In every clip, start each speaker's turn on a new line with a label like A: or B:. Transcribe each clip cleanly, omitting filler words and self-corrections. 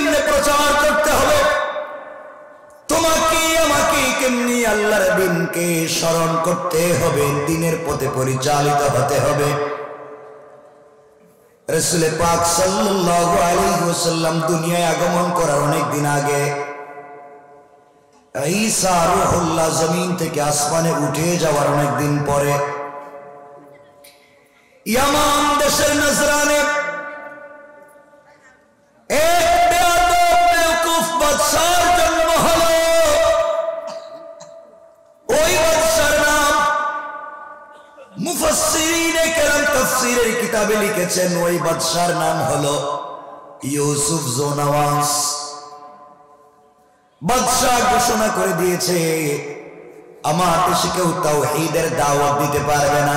A: কেমনে প্রচার করতে হবে, তোমাকে আমাকে কেমনি আল্লাহর দিনকে স্মরণ করতে হবে, দিনের পথে পরিচালিত হতে হবে। রাসূল পাক সাল্লাল্লাহু আলাইহি ওয়াসাল্লাম দুনিয়ায় আগমন করার অনেক দিন আগে ঈসা রূহুল্লাহ জমিন থেকে আসমানে উঠে যাওয়ার অনেক দিন পরে ইয়ামান দেশের নজরানে এক বেয়াদব বাদশার জন্ম হলো। ওই বাদশার নাম মুফাসসিরিনে কেরাম তাফসীরের কিতাবে লিখেছেন, ওই বাদশার নাম হলো ইউসুফ জোনাওয়াস। বাদশাহ ঘোষণা করে দিয়েছে, আমার দেশে কেউ তাওহীদের দাওয়াত দিতে পারবে না,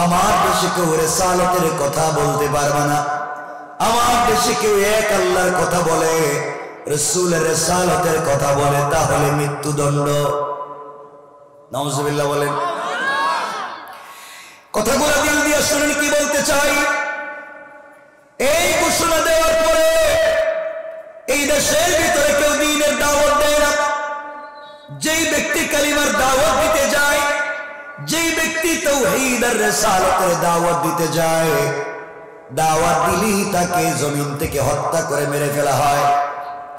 A: আমার দেশে কেউ রিসালাতের কথা বলতে পারবে না, আমার দেশে কেউ এক আল্লাহর কথা বলে, রাসূলের রিসালাতের কথা বলে, তাহলে মৃত্যুদণ্ড। নাউজুবিল্লাহ বলেন। কথাগুলো দিল দিয়ে শুনুন কি বলতে চাই। এই ঘোষণা দেওয়ার পরে এই দেশের ভিতরে কেউ দ্বীনের দাওয়াত দেয় না। যেই ব্যক্তি কালিমার দাওয়াত দিতে যায়, যেই ব্যক্তি তাওহীদ আর রিসালাতের দাওয়াত দিতে যায়, দাওয়াত দিলেই তাকে জমিন থেকে হত্যা করে মেরে ফেলা হয়।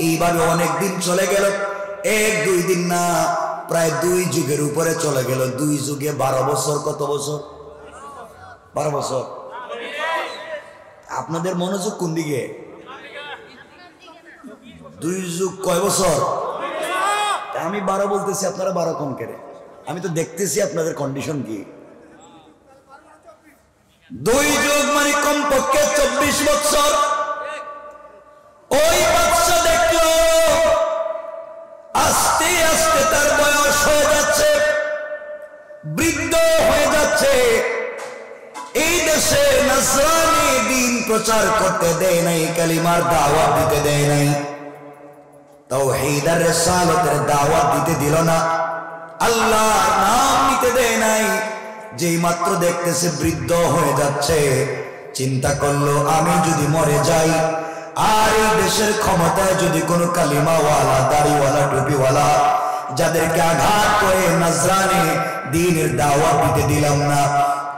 A: এইভাবে অনেক দিন চলে গেল, 1-2 দিন না, প্রায় 2 যুগের উপরে চলে গেল। 2 যুগে 12 বছর। কত বছর? 12 বছর। আপনাদের মনোযোগ কোন দিকে? 2 যুগ কয় বছর? আমি 12 বলতেছি, আপনারা 12 কম কেড়ে। আমি তো দেখতেছি আপনাদের কন্ডিশন কি। 2 যুগ মানে কমপক্ষে 24 বছর। ওই বাদশা দেখলো আস্তে আস্তে তার বয়স হয়ে যাচ্ছে, বৃদ্ধ হয়ে যাচ্ছে। এই দেশে নসরানী দ্বীন প্রচার করতে দেয় নাই, কালিমার দাওয়াত দিতে দেয় নাই, তাওহীদ আর রিসালাতের দাওয়াত দিতে দিল না, আল্লাহর নাম নিতে দেয় নাই। যেই মাত্র দেখতেছে বৃদ্ধ হয়ে যাচ্ছে, চিন্তা করলো আমি যদি মরে যাই আর এই দেশের ক্ষমতায় যদি কোনো কালিমাওয়ালা, দাড়িওয়ালা, টুপিওয়ালা যাদেরকে আঘাত করে নজরানি দ্বীনের দাওয়াত দিতে দিলাম না,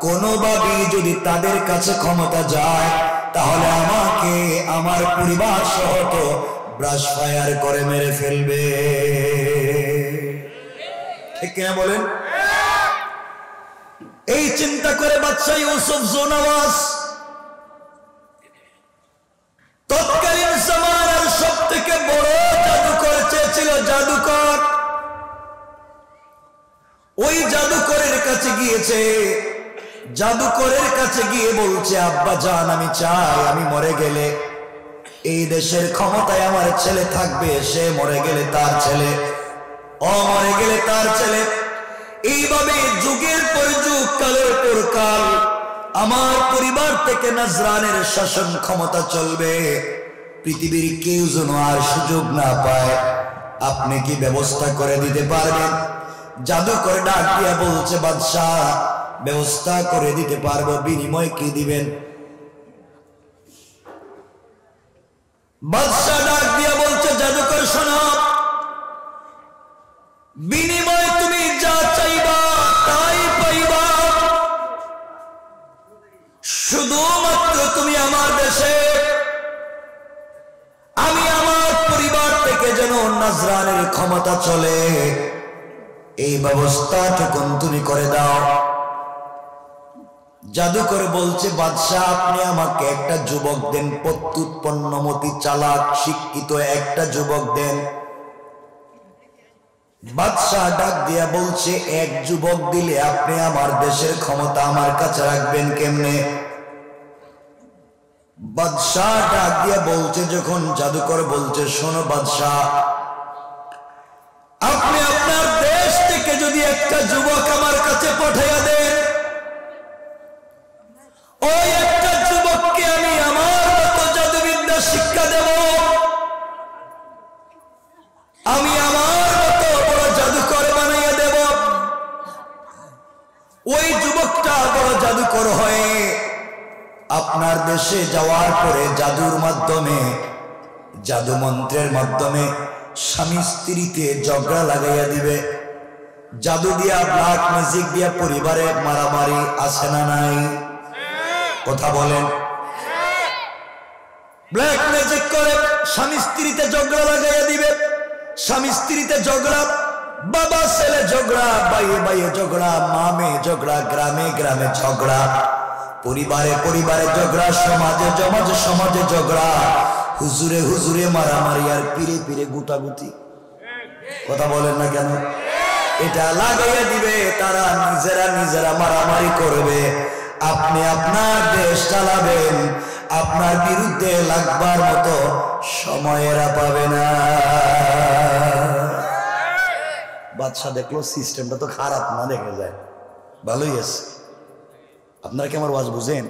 A: কোনোভাবেই যদি তাদের কাছে ক্ষমতা যায়, তাহলে আমাকে আমার পরিবার সহ তো ব্রাশ ফায়ার করে মেরে ফেলবে। ঠিক কিনা বলেন? এই চিন্তা করে বাদশা ইউসুফ জোনাওয়াস তৎকালীন জামানার সবথেকে বড় জাদুকর চেয়েছিল, জাদুকর। ওই জাদুকরের কাছে গিয়েছে, জাদুকরের কাছে গিয়ে বলছে, আব্বা জান আমি চাই আমি মরে গেলে এই দেশের ক্ষমতায় আমার ছেলে থাকবে, সে মরে গেলে তার ছেলে, ও মরে গেলে তার ছেলে, এইভাবে যুগের পর যুগ, কালের পর কাল আমার পরিবার থেকে নজরানের শাসন ক্ষমতা চলবে, পৃথিবীর কেউ যেন আর সুযোগ না পায়। আপনি কি ব্যবস্থা করে দিতে পারবেন? জাদুকর ডাক দিয়া বলছে, বাদশাহ ব্যবস্থা করে দিতে পারবো, বিনিময় কি দিবেন? বাদশাহ ডাক দিয়া বলছে, জাদুকর শোনো, বিনিময় তুমি যা চাইবা তাই পাইবা, শুধুমাত্র তুমি আমার দেশে, আমি আমার পরিবার থেকে যেন নজরানের ক্ষমতা চলে, এই ব্যবস্থাটুকু তুমি করে দাও। জাদুকর বলছে, বাদশাহ আপনি আমাকে একটা যুবক দেন, প্রত্যুৎপন্নমতি, চালাক, শিক্ষিত একটা যুবক দেন। বাদশাহ ডাক দিয়া বলছে, এক যুবক দিলে আপনি আমার দেশের ক্ষমতা আমার কাছে রাখবেন কেমনে? বাদশাহ ডাক দিয়া বলছে, যখন জাদুকর বলছে, শোনো বাদশাহ, আপনি আপনার দেশ থেকে যদি একটা যুবক আমার কাছে পাঠাইয়া দেন, ওই একটা যুবককে আমি আমার মতো জাদুবিদ্যা শিক্ষা দেব, আমি আমার মতো বড় জাদুকর বানাইয়া দেব। ওই যুবকটা বড় জাদুকর হয়ে আপনার দেশে যাওয়ার পরে জাদুর মাধ্যমে জাদু মন্ত্রের মাধ্যমে স্বামী স্ত্রীতে ঝগড়া লাগাইয়া দিবে। জাদু দিয়া, ব্ল্যাক ম্যাজিক দিয়া পরিবারে মারামারি আছে না নাই? কথা বলেন। ব্ল্যাক ম্যাজিক করে স্বামী স্ত্রীতে ঝগড়া লাগাইয়া দিবে। স্বামী স্ত্রীতে ঝগড়া, বাবা ছেলে ঝগড়া, ভাইয়ে ভাইয়ে ঝগড়া, মা মেয়ে ঝগড়া, গ্রামে গ্রামে ঝগড়া, পরিবারে পরিবারে ঝগড়া, সমাজে সমাজে ঝগড়া, হুজুরে হুজুরে মারামারি, আর পীরে পীরে গুটাগুটি। কথা বলেন না কেন? এটা লাগাইয়া দিবে, তারা নিজেরা মারামারি করবে। আপনি আপনার দেশ চালাবেন, আপনার বিরুদ্ধে লাগবার মতো সময়েরা পাবে না। বাদশা দেখলো সিস্টেমটা তো খারাপ না, দেখে যায় ভালোই আছে। আপনারা কি আমার ওয়াজ বুঝেন?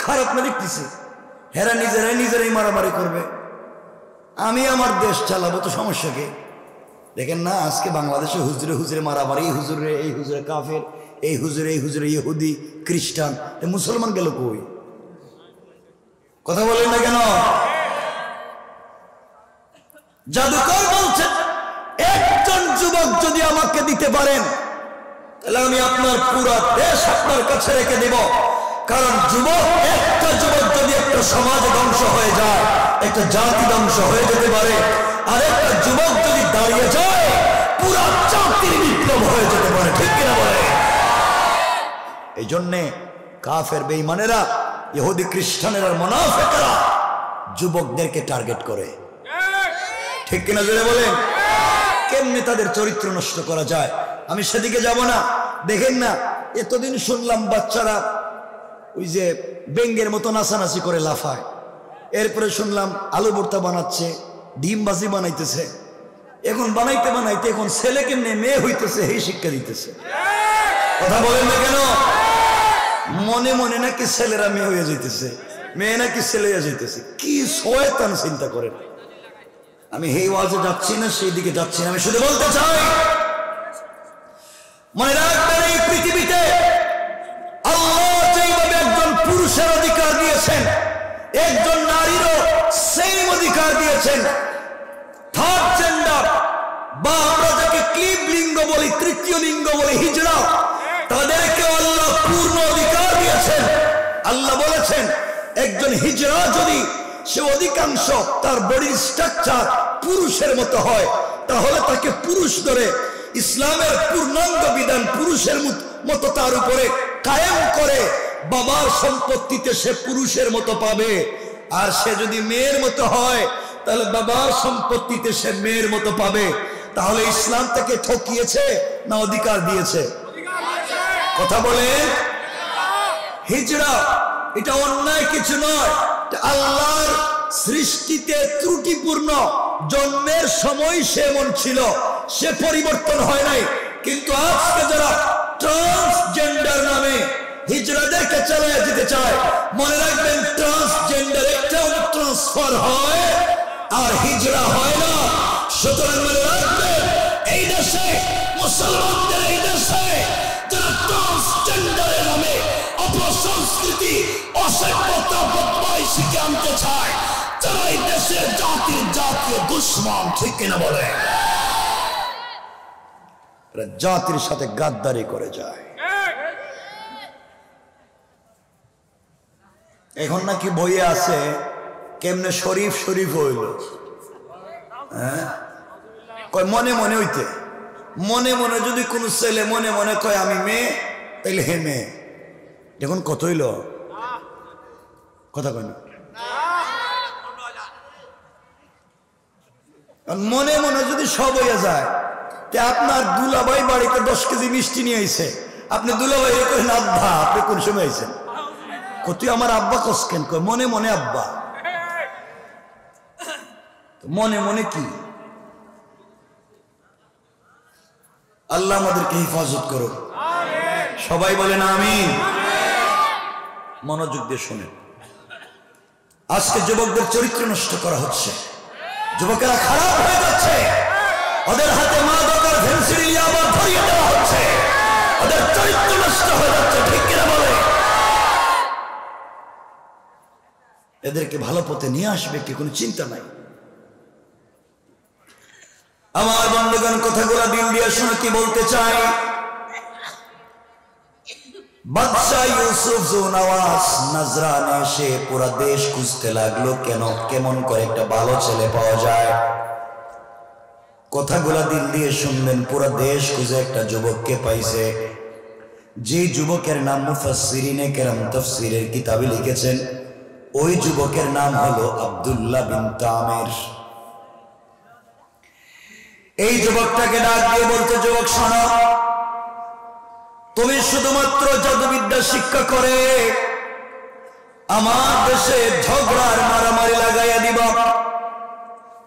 A: খারাপ না দেখতেছে, হেরা নিজেরাই মারামারি করবে। আমি আমার দেশ চালাবো, তো সমস্যা কি? দেখেন না আজকে বাংলাদেশে হুজুরে হুজুরে মারামারি, এই হুজুরে কাফের, এই হুজুরে ইহুদি খ্রিস্টান, মুসলমান গেল কই? কথা বলেন না কেন? জাদুকর বলছেন একজন যুবক যদি আমাকে দিতে পারেন, তাহলে আমি আপনার পুরো দেশ আপনার কাছে রেখে দিব। কারণ একটা যুবক যদি একটা সমাজ ধ্বংস হয়ে যায়, একটা জাতি ধ্বংস হয়ে যেতে পারে। আর একটা যুবক যদি দাঁড়িয়ে যায়, পুরো জাতির বিপ্লব হয়ে যেতে পারে। ঠিক কিনা বলে? এই জন্যে কাফের বেঈমানেরা, ইহুদি খ্রিস্টানেরা, মুনাফিকরা যুবকদেরকে টার্গেট করে। ঠিক কিনা জোরে বলেন? কেমনে তাদের চরিত্র নষ্ট করা যায় আমি সেদিকে যাব না। দেখেন না, এতদিন শুনলাম বাচ্চারা ওই যে বেঙ্গের মতো নাচানাচি করে লাফায়, এরপরে শুনলাম আলু ভর্তা বানাচ্ছে, ডিম বাজি বানাইতেছে। এখন বানাইতে এখন ছেলে কেমনে মেয়ে হইতেছে এই শিক্ষা দিতেছে। কথা বলেন না কেন? মনে মনে নাকি ছেলেরা মেয়ে হয়ে যাইতেছে, মেয়ে নাকি ছেলে হয়ে যাইতেছে। কি শয়তান চিন্তা করেন। আমি এই ওয়াজে যাচ্ছি না, সেই দিকে যাচ্ছি না, আমি শুধু বলতে চাই, মনে রাখবেন এই পৃথিবীতে আল্লাহ যেভাবে একজন পুরুষের অধিকার দিয়েছেন, একজন নারীরও সেম অধিকার দিয়েছেন। থার্ড জেন্ডার বা আমরা যাকে ক্লিব লিঙ্গ বলি, তৃতীয় লিঙ্গ বলি, হিজড়া, তাদেরকে আল্লাহ পূর্ণ অধিকার দিয়েছেন। আল্লাহ বলেছেন একজন হিজড়া যদি সে অধিকাংশ তার বডির স্ট্রাকচার পুরুষের মতো হয়, তাহলে তাকে পুরুষ ধরে ইসলামের পূর্ণাঙ্গ বিধান পুরুষের মতো তার উপরে কায়েম করে বাবার সম্পত্তিতে সে পুরুষের মতো পাবে। আর সে যদি মেয়ের মতো হয়, তাহলে বাবার সম্পত্তিতে সে মেয়ের মতো পাবে। তাহলে ইসলাম তাকে ঠকিয়েছে না অধিকার দিয়েছে? কথা বলে। হিজড়া এটা অন্যায় কিছু নয়, আল্লাহর সৃষ্টিতে ত্রুটিপূর্ণ। জন্মের সময় সে এমন ছিল, সে পরিবর্তন হয় নাই। কিন্তু আজকে যারা ট্রান্সজেন্ডার নামে হিজড়াদেরকে চালিয়ে যেতে চায়, মনে রাখবেন ট্রান্সজেন্ডার একটা ট্রান্সফার হয় আর হিজড়া হয় না। সুতরাং মনে রাখবেন এই দেশে মুসলমানদের, এই দেশে যারা ট্রান্সজেন্ডারের নামে অপসংস্কৃতি, অসভ্যতা, বদমাইশিকে আনতে চায়, যারা এই দেশের জাতীয় দুশ্মন। ঠিক কিনা বলে? জাতির সাথে গাদ্দারি করে যায়। এখন নাকি বইয়ে আছে কেমনে শরীফ হইল। হ্যাঁ, কয় মনে মনে হইতে, মনে মনে যদি কোন ছেলে মনে মনে কয় আমি মেয়ে, তাইলে হে মেয়ে। এখন কত হইল? কথা কয় না। মনে মনে যদি সব হইয়া যায়, আপনার দুলাভাই বাড়িতে 10 কেজি মিষ্টি নিয়ে আইছে, আপনি দুলাভাই কইলেন আব্বা, আপনি কোন সময় আইছেন? কত আমার আব্বা কসকেন? কয় মনে মনে আব্বা। মনে মনে কি? আল্লাহ আমাদেরকে হেফাজত করো, সবাই বলেন আমিন। মনোযোগ দিয়ে শুনেন, আজকে যুবকদের চরিত্র নষ্ট করা হচ্ছে, যুবকেরা খারাপ হয়ে যাচ্ছে, ওদের হাতে মাদক আর ফেন্সিডিল আবার ধরিয়ে দেওয়া হচ্ছে, ওদের চরিত্র নষ্ট হয়ে যাচ্ছে। ঠিক কিনা বলে? এদেরকে ভালো পথে নিয়ে আসবে কি কোনো চিন্তা নাই। আমার বন্ধুগণ, কথাগুলো দিল দিয়ে শুনে কি বলতে চাই, বাদশাহ ইউসুফ জুনওয়াজ নাজরানে এসে পুরা দেশ খুঁজতে লাগলো, কেমন করে একটা ভালো ছেলে পাওয়া যায়। কথাগুলা দিল দিয়ে শুনলেন, পুরা দেশ খুঁজে একটা যুবককে পাইছে, যে যুবকের নাম মুফাসসিরিনে কেরাম তাফসীরের কিতাবে লিখেছেন, ওই যুবকের নাম হলো আব্দুল্লাহ বিন তামির। এই যুবকটাকে ডাক দিয়ে বলতে, যুবক শোনো, তুমি শুধুমাত্র জাদুবিদ্যা শিক্ষা করে আমার দেশে ঝগড়ার মারামারি লাগাইয়া দিবা,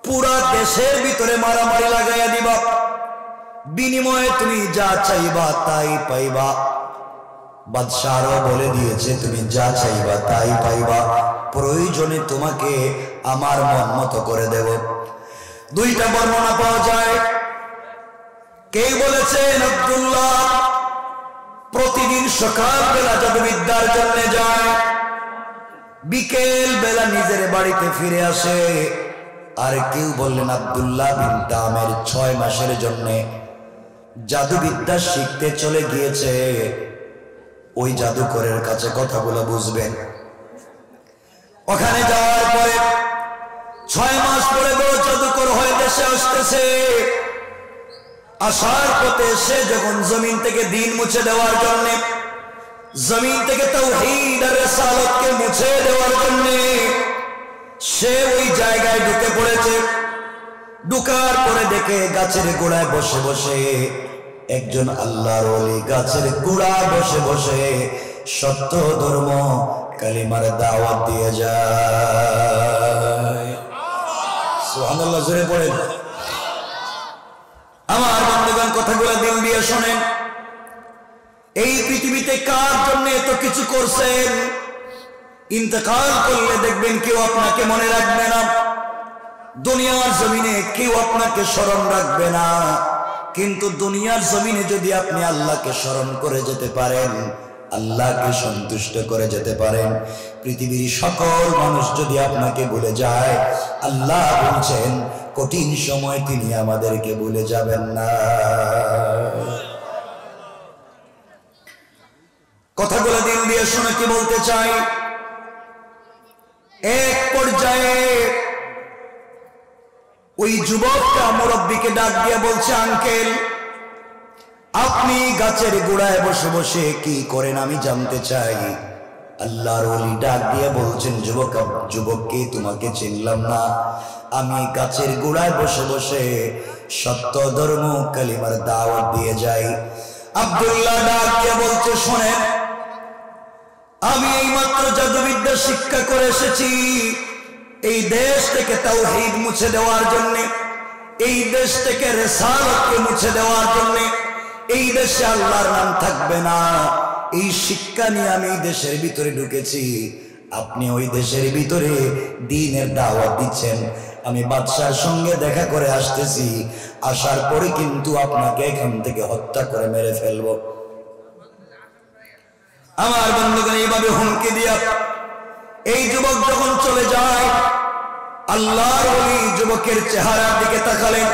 A: পুরা দেশের ভিতরে মারামারি লাগাইয়া দিবা, বিনিময়ে তুমি যা চাইবা তাই পাইবা। বাদশাহও বলে দিয়েছে তুমি যা চাইবা তাই পাইবা, প্রয়োজনে তোমাকে আমার মন মতো করে দেব। দুইটা বর্ণনা পাওয়া যায়। কেউ বলেছেন আব্দুল্লাহ প্রতিদিন সকালবেলা জাদুবিদ্যার জন্য যায়, বিকেল বেলা নিজের বাড়িতে ফিরে আসে। আর কেউ বললেন আব্দুল্লাহ বিন তামির 6 মাসের জন্য জাদুবিদ্যা শিখতে চলে গিয়েছে। ওই জাদুকরের কাছে কথাগুলো বুঝবেন। ওখানে যাওয়ার পরে 6 মাস পরে বড় জাদুকর হয়ে দেশে আসতেছে। আসার পথে সে যখন জমিন থেকে দিন মুছে দেওয়ার জন্য, জমিন থেকে তাওহীদ আর রিসালাতকে মুছে দেওয়ার জন্য সে ওই জায়গায় ঢুকে পড়েছে। ঢুকার পরে দেখে গাছের গোড়ায় বসে বসে একজন আল্লাহর ওলি গাছের গোড়ায় বসে বসে সত্য ধর্ম কালিমার দাওয়াত দিয়ে যায়। সুবহানাল্লাহ, জোরে পড়েন। আমার বন্ধুগণ, কথাগুলো দিল দিয়ে শোনেন। এই পৃথিবীতে কার জন্য এত কিছু করছেন, ইন্তেকাল করলে দেখবেন কেউ আপনাকে মনে রাখবে না, দুনিয়ার জমিনে কেউ আপনাকে স্মরণ রাখবে না। কিন্তু দুনিয়ার জমিনে যদি আপনি আল্লাহকে স্মরণ করে যেতে পারেন, আল্লাহকে সন্তুষ্ট করে যেতে পারেন, পৃথিবীর সকল মানুষ যদি আপনাকে ভুলে যায়, আল্লাহ বলছেন কঠিন সময় তিনি আমাদেরকে ভুলে যাবেন না। কথাগুলো দিল দিয়ে শুনে কি বলতে চাই, এক পর্যায়ে ওই যুবকটা মুরব্বীকে ডাক দিয়ে বলছে, আঙ্কেল আপনি গাছের গোড়ায় বসে বসে কি করেন আমি জানতে চাই। আল্লাহর ওলি ডাক দিয়ে বলছেন, যুবককে তোমাকে চিনলাম না, আমি গাছের গোড়ায় বসে বসে সত্য ধর্ম কালিমার দাওয়াত দিয়ে যাই। আব্দুল্লাহ ডাক দিয়ে বলছে, শোনেন, আমি এইমাত্র জাদুবিদ্যা শিক্ষা করে এসেছি এই দেশ থেকে তাওহীদ মুছে দেওয়ার জন্য, এই দেশ থেকে রিসালাতকে মুছে দেওয়ার জন্য। এই দেশে আল্লাহর নাম থাকবে না, এই শিক্ষা নিয়ে আমি এই দেশের ভিতরে ঢুকেছি। আপনি ওই দেশের ভিতরে দ্বীনের দাওয়াত দিচ্ছেন, আমি বাদশার সঙ্গে দেখা করে আসতেছি, আসার পরে কিন্তু আপনাকে এখান থেকে হত্যা করে মেরে ফেলবো। আমার বন্ধুগণ, এইভাবে হুমকি দিয়া এই যুবক যখন চলে যায়, আল্লাহর ওলি যুবকের চেহারার দিকে তাকালেন।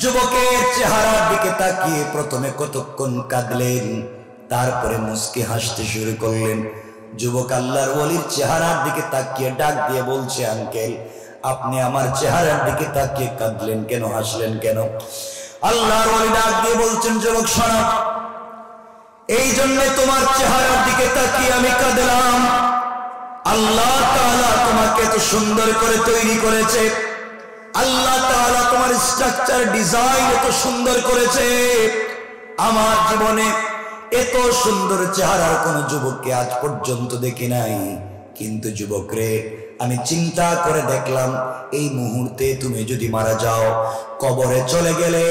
A: যুবকের চেহারার দিকে তাকিয়ে প্রথমে কতক্ষণ কাঁদলেন, তারপরে মুস্কি হাসতে শুরু করলেন। যুবক আল্লাহর ওলির চেহারার দিকে তাকিয়ে ডাক দিয়ে বলছে, আঙ্কেল আপনি আমার চেহারার দিকে তাকিয়ে কাঁদলেন কেন, হাসলেন কেন? আল্লাহর ওলি ডাক দিয়ে বলছেন, যুবক শোনো, এই জন্য তোমার চেহারার দিকে তাকিয়ে আমি কাঁদলাম। আল্লাহ তাআলা তোমাকে এত সুন্দর করে তৈরি করেছে, আল্লাহ তাআলা তোমার স্ট্রাকচার ডিজাইন এত সুন্দর করেছে। আমার জীবনে এত সুন্দর চেহারার কোন যুবককে আজ পর্যন্ত দেখি নাই। কিন্তু যুবক রে, আমি চিন্তা করে দেখলাম এই মুহূর্তে তুমি যদি মারা যাও, কবরে চলে গেলে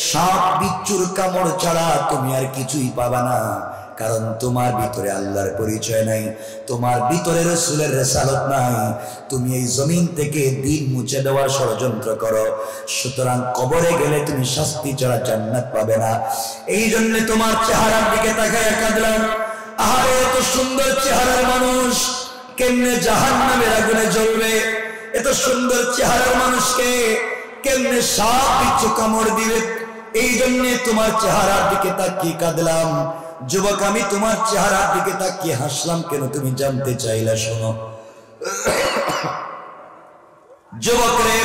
A: সাপ বিচ্ছুর কামড় ছাড়া তুমি আর কিছুই পাবা না। কারণ তোমার ভিতরে আল্লাহর পরিচয় নাই, তোমার ভিতরে রাসূলের রিসালাত নাই, তুমি এই জমিন থেকে দ্বীন মুছে দেওয়ার ষড়যন্ত্র করো। সুতরাং কবরে গেলে তুমি শাস্তি ছাড়া জান্নাত পাবে না। এই জন্য তোমার চেহারার দিকে তাকায় কাঁদলাম। আহারে, এত সুন্দর চেহারার মানুষ কেমনে জাহান্নামের আগুনে জ্বলবে। এত সুন্দর চেহারার মানুষকে কেমনে সাপ বিচ্ছু কামড় দিবে। এই জন্য তোমার চেহারার দিকে তাকিয়ে কাঁদলাম। যুবক, আমি তোমার চেহারার দিকে তাকিয়ে হাসলাম কেন তুমি জানতে চাইলা? শোনো যুবক রে,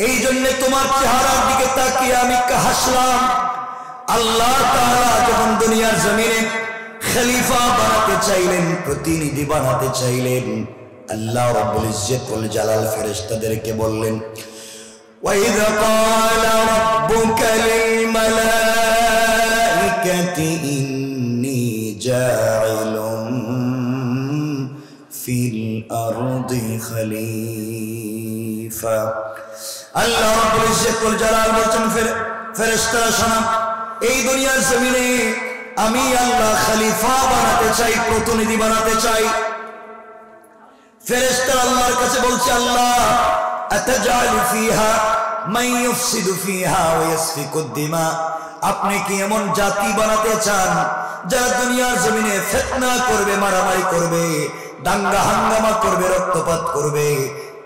A: এই জন্য তোমার চেহারার দিকে তাকিয়ে আমি হাসলাম। আল্লাহ তাআলা যখন দুনিয়ার জমিনে খলিফা বানাতে চাইলেন, প্রতিনিধি বানাতে চাইলেন, আল্লাহ রাব্বুল ইজ্জত ওয়াল জালাল ফেরেশতাদেরকে বললেন, وَإِذْ قَالَ رَبُّكَ لِلْمَلَائِكَةِ إِنِّي جَاعِلٌ فِي الْأَرْضِ خَلِيفَةً। আল্লাহ রাব্বুল ইজ্জত ওয়াল জালাল বলেন, ফেরেশতারা শোনো, এই দুনিয়ার জমিনে আমি আল্লাহ খলিফা বানাতে চাই, প্রতিনিধি বানাতে চাই। ফেরেশতারা আল্লাহর কাছে বলছে, আল্লাহ আতাজালু ফিহা মান ইউফসিদু ফিহা ওয়া ইয়াসফিকুদ দিমা, আপনি কি এমন জাতি বানাতে চান যারা দুনিয়ার জমিনে ফিতনা করবে, মারামারি করবে, দাঙ্গা হাঙ্গামা করবে, রক্তপাত করবে?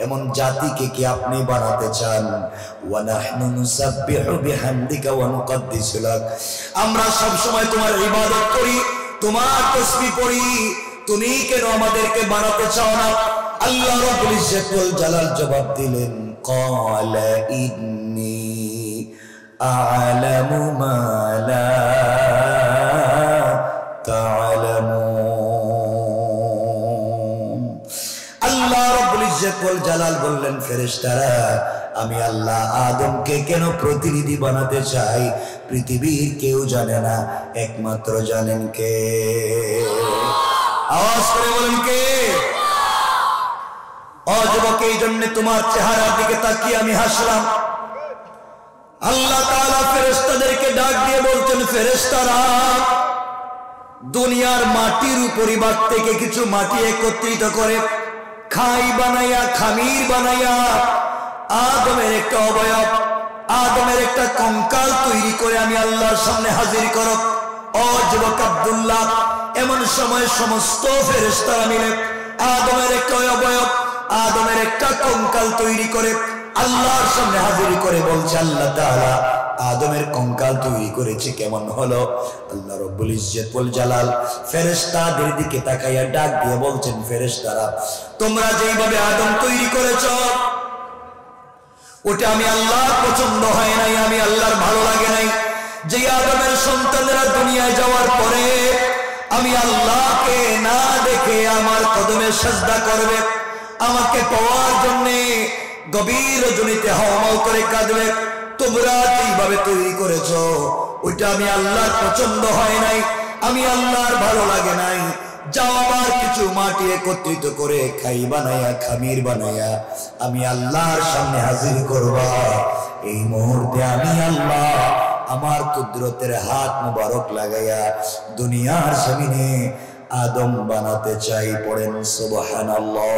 A: এমন জাতিকে কি আপনি বানাতে চান? ওয়া নাহনু নুসাব্বিহু বিহামদিকা ওয়া নুকদ্দিসু লাক, আমরা সব সময় তোমার ইবাদত করি, তোমার তাসবিহ পড়ি, তুমি কেন আমাদেরকে বানাতে চাও না? আল্লাহ রাব্বুল ইজ্জত ওয়াল জালাল জবাব দিলেন, ক্বালা ইন্নী আ'লামু মা লা তা'লামুন। আল্লাহ রাব্বুল ইজ্জত ওয়াল জালাল বললেন, ফেরেশতারা, আমি আল্লাহ আদমকে কেন প্রতিনিধি বানাতে চাই পৃথিবীর কেউ জানে না, একমাত্র জানেন কে? আওয়াজ করে বলেন কে? যুবক, এই জন্য তোমার চেহারার দিকে তাকিয়ে আমি হাসলাম। আল্লাহ তাআলা ফেরেশতাদেরকে ডাক দিয়ে বলছেন, ফেরেশতারা, দুনিয়ার মাটির উপরিভাগ থেকে কিছু মাটি একত্রিত করে খাই বানাইয়া, খামির বানাইয়া আদমের একটা অবয়ব, আদমের একটা কঙ্কাল তৈরি করে আমি আল্লাহর সামনে হাজির করো। ও যুবক আব্দুল্লাহ, এমন সময় সমস্ত ফেরেশতারা মিলে আদমের একটা অবয়ব, আদমের একটা কঙ্কাল তৈরি করে আল্লাহর সামনে হাজির করে বলছে, আল্লাহ তাআলা আদমের কঙ্কাল তৈরি করেছে, কেমন হলো? আল্লাহ রাব্বুল ইজ্জত ওয়াল জালাল ফেরেশতাদের দিকে তাকাইয়া ডাক দিয়ে বলছেন, ফেরেশতারা, তোমরা যেইভাবে আদম তৈরি করেছো ওটা আমি আল্লাহর পছন্দ হয় নাই, আমি আল্লাহর ভালো লাগে নাই। যে আদমের সন্তানেরা দুনিয়ায় যাওয়ার পরে আমি আল্লাহকে না দেখে আমার কদমে সিজদা করবে, আমাকে পাওয়ার জন্য গভীর রজনীতে হাওমাও করে কাঁদবে, তোমরা যেভাবে তৈরি করেছো ওইটা আমি আল্লাহর পছন্দ হয় নাই, আমি আল্লাহর ভালো লাগে নাই। যাও আবার কিছু মাটি একত্রিত করে খাই বানাইয়া, খামির বানাইয়া আমি আল্লাহর সামনে হাজির করবা। এই মুহূর্তে আমি আল্লাহ আমার কুদরতের হাত মুবারক লাগাইয়া দুনিয়ার জমিনে আদম বানাতে চাই। পড়েন সুবহানাল্লাহ,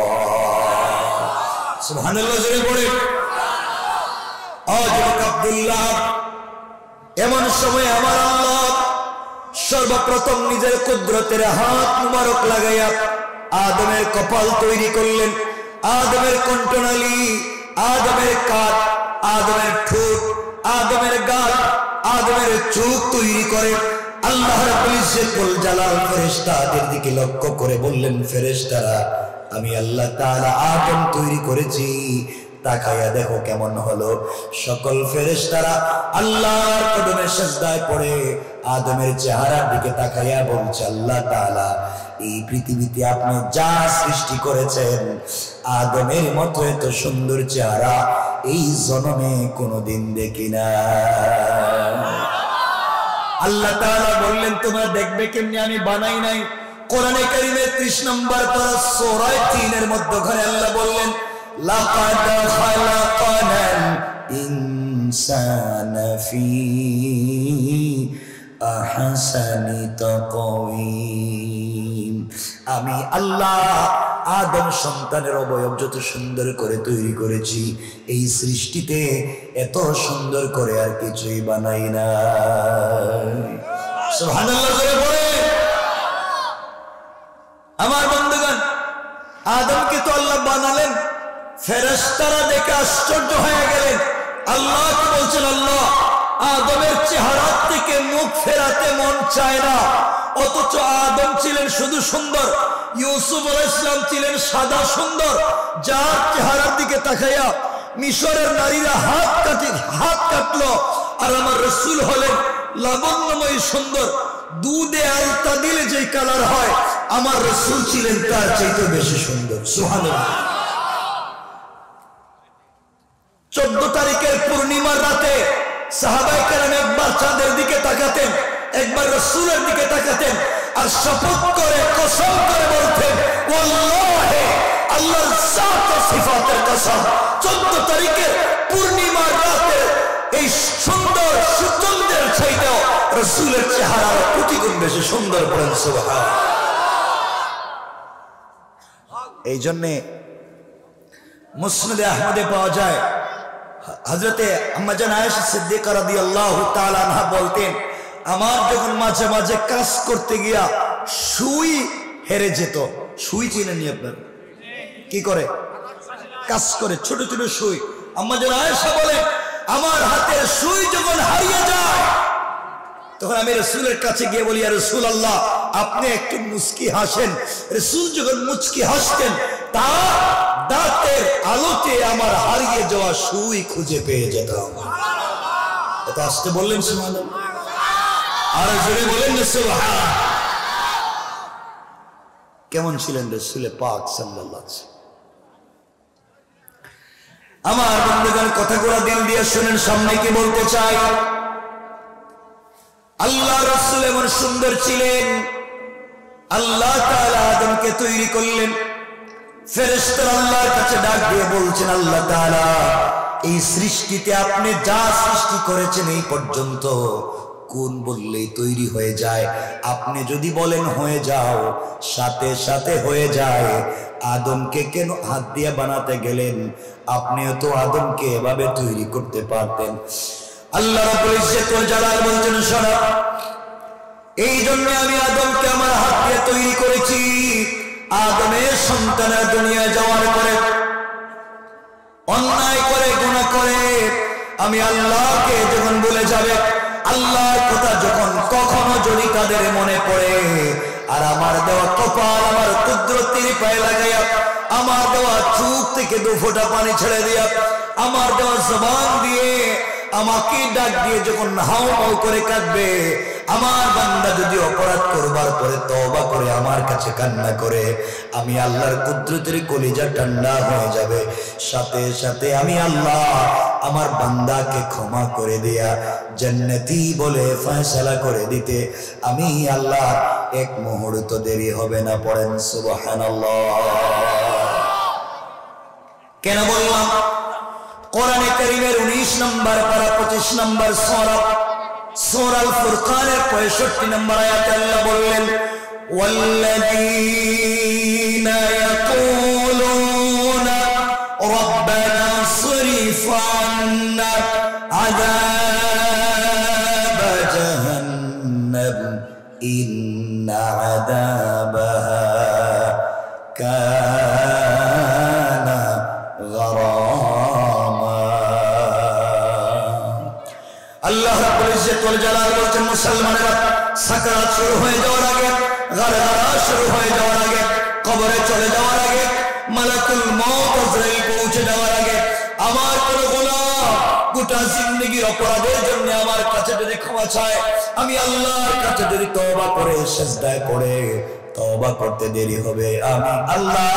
A: সুবহানাল্লাহ জোরে পড়েন। হযরত আব্দুল্লাহ, এমন সময় আমার আল্লাহ সর্বপ্রথম নিজের কুদরতের হাত মুবারক লাগাইয়া আদমের কপাল তৈরি করলেন, আদমের কণ্ঠনালী, আদমের কাঁধ, আদমের ঠোঁট, আদমের গাল, আদমের চোখ তৈরি করে আল্লাহ রাব্বুল ইজ্জত ওয়াল জালাল ফেরেশতাদের দিকে লক্ষ্য করে বললেন, ফেরেশতারা, আমি আল্লাহ তাআলা আদম তৈরি করেছি, তাকায়া দেখো কেমন হলো। সকল ফেরেশতারা আল্লাহর কদমে সিজদায় পড়ে আদমের চেহারার দিকে তাকায়া বলছে, আল্লাহ তাআলা, এই পৃথিবীতে আপনি যা সৃষ্টি করেছেন আদমের মতো এত সুন্দর চেহারা এই জন্মে কোনোদিন দেখি না। আল্লাহ তাআলা বললেন, তোমরা দেখবে কেমনে আমি বানাই নাই। কোরআনে কারীমের 30 নম্বর পারা সূরা 3 এর মধ্যে ঘরে আল্লাহ বললেন, লাকাদ খালাকানাল ইনসানা ফি আহসানি তাকওয়িম। আমি আল্লাহ আদম সন্তানের অবয়ব যত সুন্দর করে তৈরি করেছি, এই সৃষ্টিতে এত সুন্দর করে আর কিছুই বানাই না। সুবহানাল্লাহ জোরে বলে। আদমকে তো আল্লাহ বানালেন, ফেরেশতারা দেখে আশ্চর্য হয়ে গেলেন। আল্লাহ কি বলছেন, আল্লাহ আদমের চেহারা থেকে মুখ ফেরাতে মন চায় না, অথচ আদম ছিলেন শুধু সুন্দর, ইউসুফ আলাইহিস সালাম ছিলেন সাদা সুন্দর, যার চেহারার দিকে তাকাইয়া মিশরের নারীরা হাত কাটলো। আর আমার রাসূল হলেন লাবণ্যময় সুন্দর, দুধে আলতা দিলে যে কালার হয়, আমার রাসূল ছিলেন তার চাইতে বেশি সুন্দর। সুবহানাল্লাহ। 14 তারিখের পূর্ণিমার রাতে সাহাবায়ে কেরাম একবার চাঁদের দিকে তাকাতেন, একবার রাসূলের দিকে তাকাতেন, আর শপথ করে কসম করে বলতেন, ওয়াল্লাহি আল্লাহর জাত ও সিফাতের কসম, 14 তারিখের পূর্ণিমার রাতে এই সুন্দর সুচন্দ্রের চাইতেও রাসূলের চেহারা কোটি গুণ বেশি সুন্দর। বলেন সুবহানাল্লাহ। এই জন্যে মুসনাদে আহমদে পাওয়া যায়, হযরতে আম্মা জান আয়েশা সিদ্দিকা রাদিয়াল্লাহু তাআলা আনহা বলতেন, আমার যখন মাঝে মাঝে কাজ করতে গিয়া সুই হেরে যেত। সুই চিনেন আপনার? কি করে কাজ করে, ছোট ছোট সুই। আম্মা জান আয়েশা বলেন, আমার হাতের সুই যখন হারিয়ে যায়, তখন আমি রাসূলের কাছে গিয়ে বলি, ইয়া রাসূলুল্লাহ আপনি একটু মুচকি হাসেন। রাসূল যখন মুচকি হাসতেন, তার দাঁতের আলোতে আমার হারিয়ে যাওয়া সুই খুঁজে পেয়ে যেতাম। এটা আসতে বললেন সুবহানাল্লাহ, আর জোরে বলেন না সুবহানাল্লাহ। কেমন ছিলেন রাসূল পাক সাল্লাল্লাহু আলাইহি ওয়াসাল্লাম? আমার বন্ধুগণ, কথাগুলো দিল দিয়ে শুনেন, সামনে কি বলতে চাই। আল্লাহ রাসূল এমন সুন্দর ছিলেন, আল্লাহ তাআলা আদমকে তৈরি করলেন। ফেরেশতারা আল্লাহর কাছে ডাক দিয়ে বলছেন, আল্লাহ তাআলা এই সৃষ্টিতে আপনি যা সৃষ্টি করেছেন এই পর্যন্ত কোন বললেই তৈরি হয়ে যায়, আপনি যদি বলেন হয়ে যাও সাথে সাথে হয়ে যায়। আদমকে কেন হাত দিয়ে বানাতে গেলেন? আপনিও তো আদমকে এভাবে তৈরি করতে পারতেন। আল্লাহ রাব্বুল ইজ্জত ওয়াল জালাল বলছেন, শোনো, এই জন্য আমি আদমকে আমার হাত দিয়ে তৈরি করেছি। আদমের সন্তানের দুনিয়ায় যাওয়ার পরে অন্যায় করে গুনাহ করে আমি আল্লাহকে যখন ভুলে যাবে, আল্লাহর কথা যখন কখনো যদি তাদের মনে পড়ে, আর আমার দেওয়া কপাল আমার কুদরতের পায়ে লাগাইয়া, আমার দেওয়া চোখ থেকে 2 ফোঁটা পানি ছেড়ে দিয়া, আমার দেওয়া জবান দিয়ে আমাকে ডাক দিয়ে যখন হাউ হাউ করে কাঁদবে, আমার বান্দা যদি অপরাধ করবার পরে তওবা করে আমার কাছে কান্না করে, আমি আল্লাহর কুদরতের কলিজা ঠান্ডা হয়ে যাবে। সাথে সাথে আমি আল্লাহ আমার বান্দাকে ক্ষমা করে দিয়া জান্নাতি বলে ফয়সালা করে দিতে আমি আল্লাহ এক মুহূর্ত দেরি হবে না। পড়েন সুবহানাল্লাহ। কেন বললাম? কোরআনে কারীমের 19 নম্বর পারা 25 নম্বর সূরা আল ফুরকানের 65 নম্বর আয়াতে আল্লাহ বললেন, ওয়াল্লাযীনা ইয়াকুলুনা রাব্বানা সরিফ আন্না আযাব জাহান্নাম ইন্না আযাবাহা কানা গারামা। আল্লাহ রাব্বুল ইজ্জত ওয়াল জালাল বলেন, মুসলমানেরা সাকরাত শুরু হয়ে যাওয়ার আগে, গারগারা শুরু হয়ে যাওয়ার আগে, কবরে চলে যাওয়ার আগে, মালাকুল মউত আজরাইল পৌঁছে যাওয়ার আগে, আমার কোনো গুনাহ গোটা জিন্দেগীর অপরাধের জন্য আমার কাছে যদি ক্ষমা চায়, আমি আল্লাহর কাছে যদি তওবা করে সিজদায় পড়ে তওবা করতে দেরি হবে, আমি আল্লাহ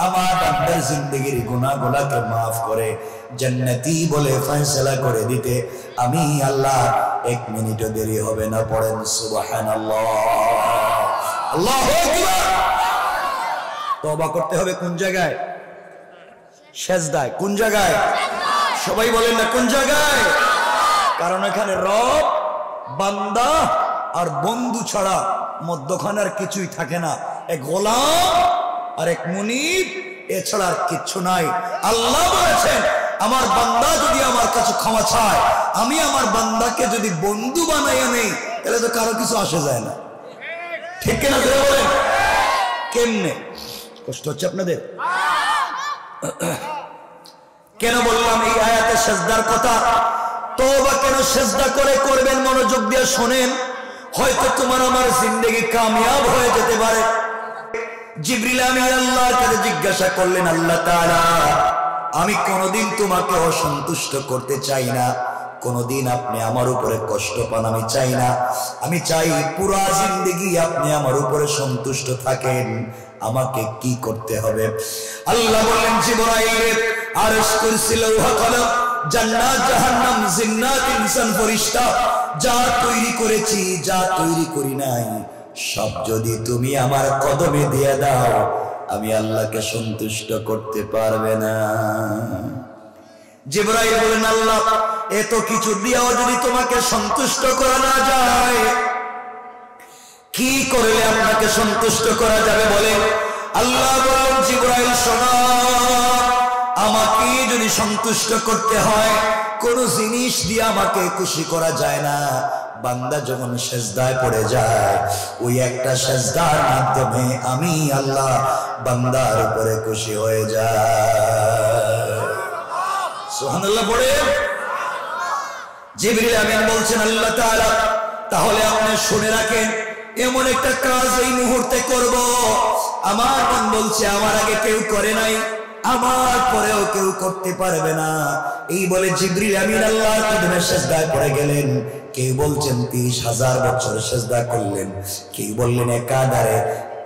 A: আমার বান্দার জিন্দেগীর গুনাহগুলোকে maaf করে জান্নাতি বলে ফয়সালা করে দিতে আমি আল্লাহ 1 মিনিটও দেরি হবে না। পড়েন সুবহানাল্লাহ। আল্লাহু আকবার। তওবা করতে হবে কোন জায়গায়? সিজদায়। কোন জায়গায়? সবাই বলেন না কোন জায়গায়? কারণ এখানে রব, বান্দা আর বন্ধু ছাড়া মধ্যখানে আর কিছুই থাকে না। এক গোলাম আর এক মুনিব, এছাড়া আর কিচ্ছু নাই। আল্লাহ বলেছেন, আমার বান্দা যদি আমার কাছে ক্ষমা চায়, আমি আমার বান্দাকে যদি বন্ধু বানাইয়া নেই, তাহলে তো কারো কিছু আসে যায় না। ঠিক কিনা? বলেন কেমনে? কষ্ট হচ্ছে আপনাদের? কেন বললাম এই আয়াতে সেজদার কথা? তওবা কেন সেজদা করে করবেন? মনোযোগ দিয়ে শোনেন, হয়তো তোমার আমার জিন্দেগি কামিয়াব হয়ে যেতে পারে। জিবরিল আমিন আল্লাহর কাছে জিজ্ঞাসা করলেন, আল্লাহ তাআলা, আমি কোনোদিন তোমাকে অসন্তুষ্ট করতে চাই না, কোনোদিন আপনি আমার উপরে কষ্ট পান আমি চাই না। আমি চাই পুরা জিন্দেগি আপনি আমার উপরে সন্তুষ্ট থাকেন। আমাকে কি করতে হবে? আল্লাহ বললেন, জিবরাইল, আরশ, কুরসি, লৌহ কলম, জান্নাত, জাহান্নাম, জিন্নাত, ইনসান, ফেরেশতা, যা তৈরি করেছি, যা তৈরি করি নাই, সব যদি তুমি আমার কদমে দিয়ে দাও, আমি আল্লাহকে সন্তুষ্ট করতে পারবে না। জিবরাইল বলেন, আল্লাহ, এত কিছু দিয়েও যদি তোমাকে সন্তুষ্ট করা না যায়, কি করলে আপনাকে সন্তুষ্ট করা যাবে বলেন? আল্লাহ বলেন, জিবরাইল শোনো, আমাকে যদি সন্তুষ্ট করতে হয়, কোন জিনিস দিয়ে আমাকে খুশি করা যায় না। বান্দা যখন সেজদায় পড়ে যায়, ওই একটা সেজদার মাধ্যমে আমি আল্লাহ বান্দার উপরে খুশি হয়ে যায়। সুবহানাল্লাহ পড়ে। জিবরিল আমিন বলছেন, আল্লাহ তাআলা, তাহলে আপনি শুনে রাখেন, এমন একটা কাজ এই মুহূর্তে করব, আমার মন বলছে আমার আগে কেউ করে নাই, আমার পরেও কেউ করতে পারবে না। এই বলে জিবরিল আমিন আল্লাহর কদমে সেজদায় পড়ে গেলেন। কেউ বলছেন 30,000 বছর সেজদা করলেন, কেউ বললেন একাধারে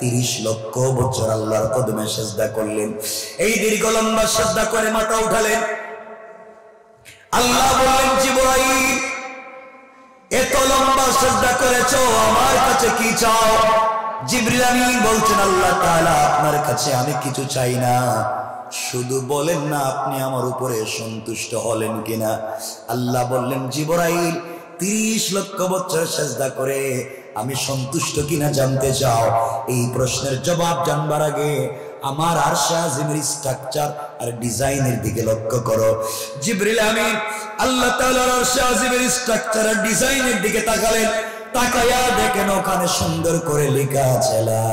A: 30 লক্ষ বছর আল্লাহর কদমে সেজদা করলেন। এই দীর্ঘ লম্বা সেজদা করে মাথা উঠালেন। আল্লাহ বললেন, জিবরাইল, এত লম্বা সেজদা করেছো, আমার কাছে কি চাও? জিবরিল আমিন বলছেন, আল্লাহ তাআলা, আপনার কাছে আমি কিছু চাই না, শুধু বলেন না আপনি আমার উপরে সন্তুষ্ট হলেন কিনা। আল্লাহ বললেন, জিবরাইল, 30 লক্ষ বছর সেজদা করে আমি সন্তুষ্ট কিনা জানতে চাও? এই প্রশ্নের জবাব জানবার আগে আমার আরশে আজিমের স্ট্রাকচার আর ডিজাইনের দিকে লক্ষ্য করো। জিবরিল আমিন আল্লাহ তাআলার আরশে আজিমের স্ট্রাকচার আর ডিজাইনের দিকে তাকালেন। তাকায়া দেখেন ওখানে সুন্দর করে লেখা আছে, লা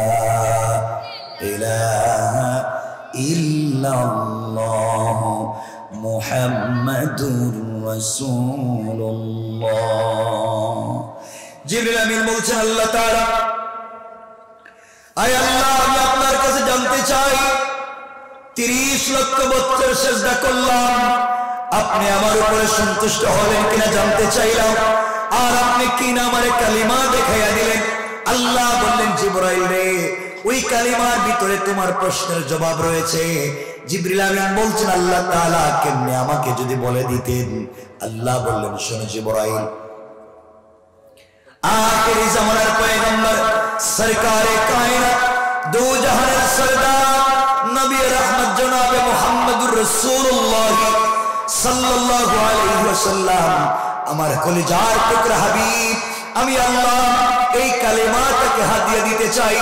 A: ইলাহা ইল্লাল্লাহ মুহাম্মাদুর রাসূলুল্লাহ। জিবরিল আমিন বলছেন, আল্লাহ তাআলা, আয় আল্লাহ, আমি আপনার কাছে জানতে চাই, 30 লক্ষ বছর সেজদা করলাম, আপনি আমার উপরে সন্তুষ্ট হলেন কিনা জানতে চাইলাম, আর আপনি কিনা আমারে কালিমা দেখাইয়া দিলেন। আল্লাহ বললেন, জিবরাইল রে, ওই কালিমার ভিতরে তোমার প্রশ্নের জবাব রয়েছে। জিবরিল আমিন বলছেন, আল্লাহ তাআলা, কেমনে আমাকে যদি বলে দিতেন। আল্লাহ বললেন, শোনো জিবরাইল, আখিরি জামানার পয়গম্বর, সরকারে কায়নাত, দু জাহানের সরদার, নবী রহমত জনাবে মুহাম্মদুর রাসূলুল্লাহ সাল্লাল্লাহু আলাইহি ওয়াসাল্লাম, আমার কলিজার টুকরা হাবিব, আমি আল্লাহ এই কালেমাটাকে হাদিয়া দিতে চাই,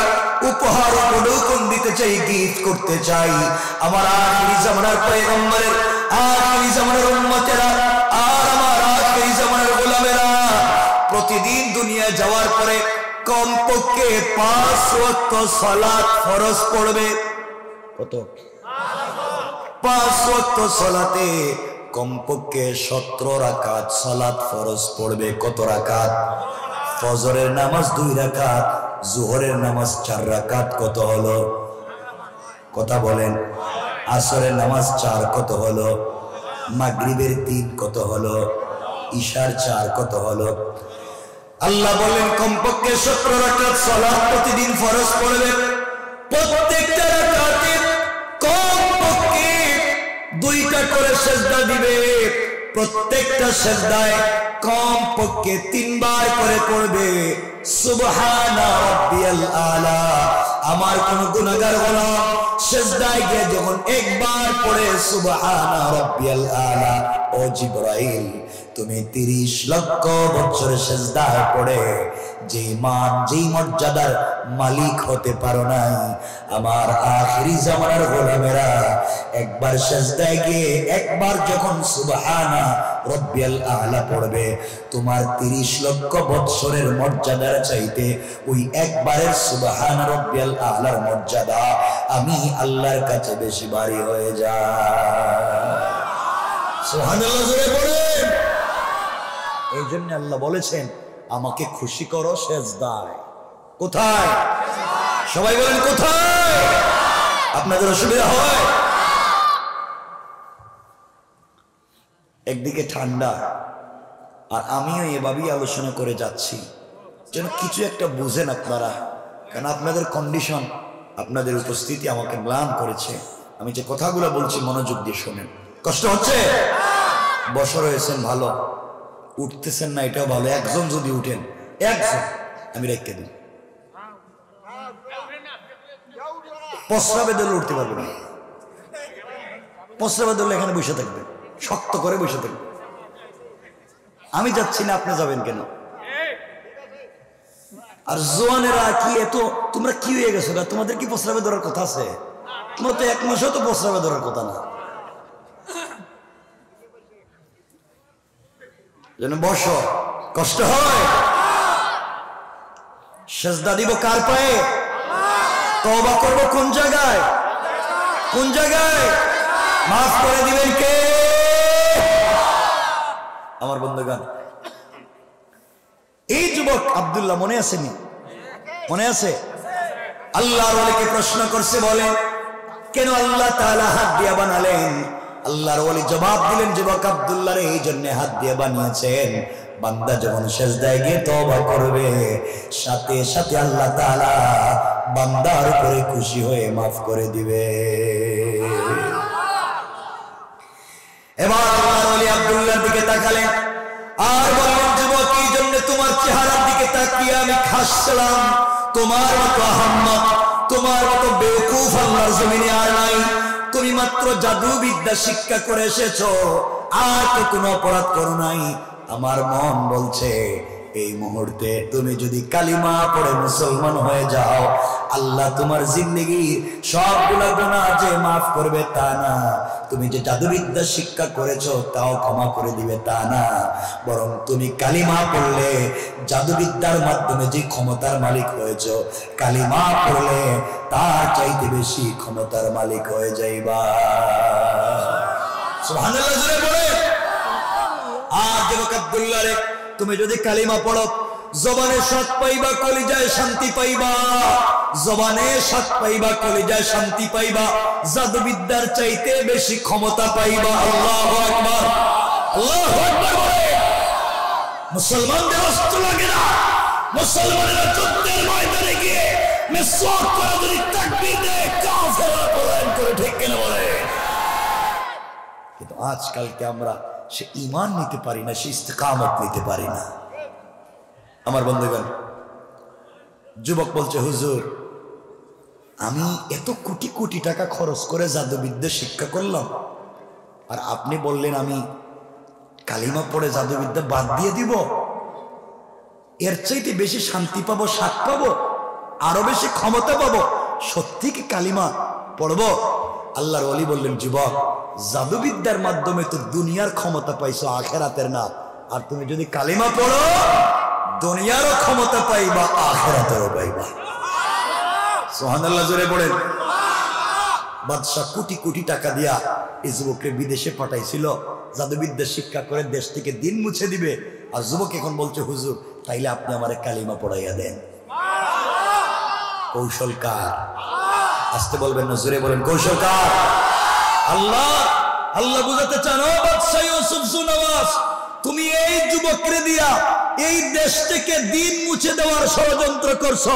A: উপহার উপঢৌকন দিতে চাই, গিফট করতে চাই। আমার আখিরি জামানার পয়গম্বরের, আখিরি জামানার উম্মতেরা, আর আমার আখিরি জামানার গোলামেরা প্রতিদিন দুনিয়া যাওয়ার পরে কমপক্ষে 5 ওয়াক্ত সালাত ফরজ পড়বে। কত? 5 ওয়াক্ত সালাতে কমপক্ষে 17 রাকাত সালাত ফরজ পড়বে। কত রাকাত? ফজরের নামাজ 2 রাকাত, জোহরের নামাজ 4 রাকাত। কত হলো? কথা বলেন। আসরের নামাজ 4, কত হলো? মাগরিবের 3, কত হলো? ইশার 4, কত হলো? আল্লাহ বলেন কমপক্ষে 17 রাকাত সালাত প্রতিদিন ফরজ পড়বে। প্রত্যেকটা রাকাতে কমপক্ষে 2টা করে সিজদা দিবে। প্রত্যেকটা সিজদায় কমপক্ষে 3 বার করে পড়বে সুবহানা রাব্বিয়াল আলা। আমার কোন গুনাহগার গোলাম সিজদায় গিয়ে যখন একবার পড়ে সুবহানা রাব্বিয়াল আলা, ও জিবরাইল তুমি 30 লক্ষ বছর সিজদায় পড়ে যে মান যেই মর্যাদার মালিক হতে পারো নাই, আমার আখিরি জামানার গোলামেরা একবার সিজদায় গিয়ে একবার যখন সুবহানা রব্বিয়াল আ'লা পড়বে, তোমার 30 লক্ষ বছরের মর্যাদার চাইতে ওই একবারের সুবহানা রব্বিয়াল আ'লার মর্যাদা আমি আল্লাহর কাছে বেশি ভারী হয়ে যায়। সুবহানাল্লাহ জোরে পড়েন। এই জন্য আল্লাহ বলেছেন আমাকে খুশি করো সিজদায়। কোথায়? সবাই বলেন কোথায়? আপনাদের অসুবিধা হয়? একদিকে ঠান্ডা আর আমিও এভাবেই আলোচনা করে যাচ্ছি যেন কিছু একটা বুঝেন আপনারা, কারণ আপনাদের কন্ডিশন, আপনাদের উপস্থিতি আমাকে ম্লান করেছে। আমি যে কথাগুলো বলছি মনোযোগ দিয়ে শোনেন। কষ্ট হচ্ছে? বছর হয়েছেন ভালো, উঠতেছেন না এটাও ভালো। একজন যদি উঠেন, একজন আমি রেখে দিই, প্রস্রাবে দলে উঠতে পারবে না। প্রস্রাবে দলে এখানে বসে থাকবে, শক্ত করে বসে থাকবে। আমি যাচ্ছি না, আপনি যাবেন কেন? আর জোয়ানেরা কি এত, তোমরা কি হয়ে গেছো? তোমাদের কি প্রস্রাবে ধরার কথা আছে? তোমার তো 1 মাসও তো প্রস্রাবে ধরার কথা না। যেন বসো, কষ্ট হয়। সিজদা দিব কার পায়ে? তওবা করব কোন জায়গায়? কোন জায়গায়? মাফ করে দিবেন কে? আমার বন্ধুগণ, এই যুবক আব্দুল্লাহ মনে আসেনি? মনে আছে? আল্লাহর ওলিকে প্রশ্ন করছে, বলে কেন আল্লাহ তাআলা হাত দিয়ে বানালেন? আল্লাহর ওলি জবাব দিলেন, যুবক আব্দুল্লাহর এই জন্য হাত দিয়ে বানিয়েছেন, বান্দা যখন সিজদায় গিয়ে তওবা করবে সাথে সাথে আল্লাহ তাআলা বান্দার উপরে খুশি হয়ে মাফ করে দিবে। এবার আল্লাহর ওলি আব্দুল্লাহর দিকে তাকালেন আর বললেন, যুবক এই জন্য তোমার চেহারার দিকে তাকিয়ে আমি খাসছিলাম। তোমার মতো আহাম্মক, তোমার মতো বেওকুফ আল্লাহর জমিনে আর নাই। তুমি মাত্র জাদুবিদ্যা শিক্ষা করে এসেছো, আর তো কোনো অপরাধ করো নাই। আমার মন বলছে এই মুহূর্তে তুমি যদি কালিমা পড়ে মুসলমান হয়ে যাও, আল্লাহ তোমার জিন্দেগির সবগুলা গুনাহ যে মাফ করবে তা না, তুমি যে জাদুবিদ্যা শিক্ষা করেছো তাও ক্ষমা করে দিবে তা না, বরং তুমি কালিমা পড়লে জাদুবিদ্যার মাধ্যমে যে ক্ষমতার মালিক হয়েছো, কালিমা পড়লে তার চাইতে বেশি ক্ষমতার মালিক হয়ে যাইবা। সুবহানাল্লাহ জোরে বলে। আর যুবক আব্দুল্লাহ রে, তুমি যদি কালিমা পড়ো জবানে স্বাদ পাইবা, কলিজায় শান্তি পাইবা। জবানে স্বাদ পাইবা, কলিজায় শান্তি পাইবা, জাদুবিদ্যার চাইতে বেশি ক্ষমতা পাইবা। আল্লাহু আকবার, আল্লাহু আকবার বলে। মুসলমানদের অস্ত্র লাগে না, মুসলমানেরা যুদ্ধের ময়দানে গিয়ে মিসওয়াক করে যদি তাকবীর দেয়, কাফেররা পলায়ন করে, ঠিক কিনা বলে? কিন্তু আজকালকে আমরা সে ঈমান নিতে পারি না, সে ইস্তেকামত নিতে পারি না। আমার বন্ধুগণ, যুবক বলছে, হুজুর আমি এত কোটি কোটি টাকা খরচ করে জাদুবিদ্যা শিক্ষা করলাম, আর আপনি বললেন আমি কালিমা পড়ে জাদুবিদ্যা বাদ দিয়ে দিব? এর চাইতে বেশি শান্তি পাবো, স্বাদ পাবো, আরো বেশি ক্ষমতা পাবো, সত্যি কি কালিমা পড়বো? আল্লাহর ওলি বললেন, যুবক জাদুবিদ্যার মাধ্যমে তো দুনিয়ার ক্ষমতা পাইছো, আখেরাতের না। আর তুমি যদি কালিমা পড়ো দুনিয়ারও ক্ষমতা পাইবা, আখেরাতেরও পাইবা। সুবহানাল্লাহ জোরে পড়েন। বাদশা কোটি কোটি টাকা দিয়া এই যুবককে বিদেশে পাঠাইছিল, জাদুবিদ্যা শিক্ষা করে দেশ থেকে দিন মুছে দিবে। আর যুবক এখন বলছে, হুজুর তাইলে আপনি আমারে কালিমা পড়াইয়া দেন। কৌশল কার? আসতে বলবেন না, জোরে বলেন, কৌশল কার? আল্লাহ। আল্লাহ বুঝাতে চান, ও বাদশা ইউসুফ সুনওয়াজ, তুমি এই যুবককে দিয়া এই দেশ থেকে দিন মুছে দেওয়ার ষড়যন্ত্র করছো,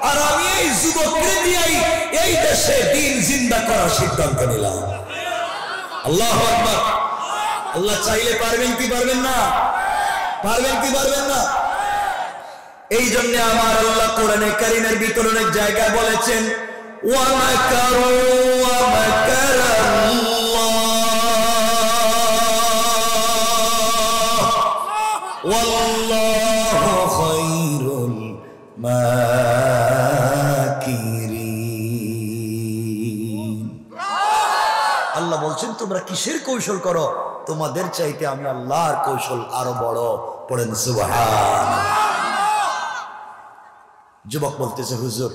A: আর আমি এই যুবককে দিয়াই এই দেশে দিন জিন্দা করার সিদ্ধান্ত নিলাম। আল্লাহু আকবার। আল্লাহ চাইলে পারবেন কি পারবেন না? পারবেন কি পারবেন না? এই জন্য আমার আল্লাহ কোরআনে কারীমের ভিতরে অনেক জায়গায় বলেছেন, ওয়া মাকারু ওয়া মাকারাল্লাহ আল্লাহ বলছেন তোমরা কিসের কৌশল করো, তোমাদের চাইতে আমি আল্লাহর কৌশল আরো বড়। পড়েন সুবহান। যুবক বলতেছে হুজুর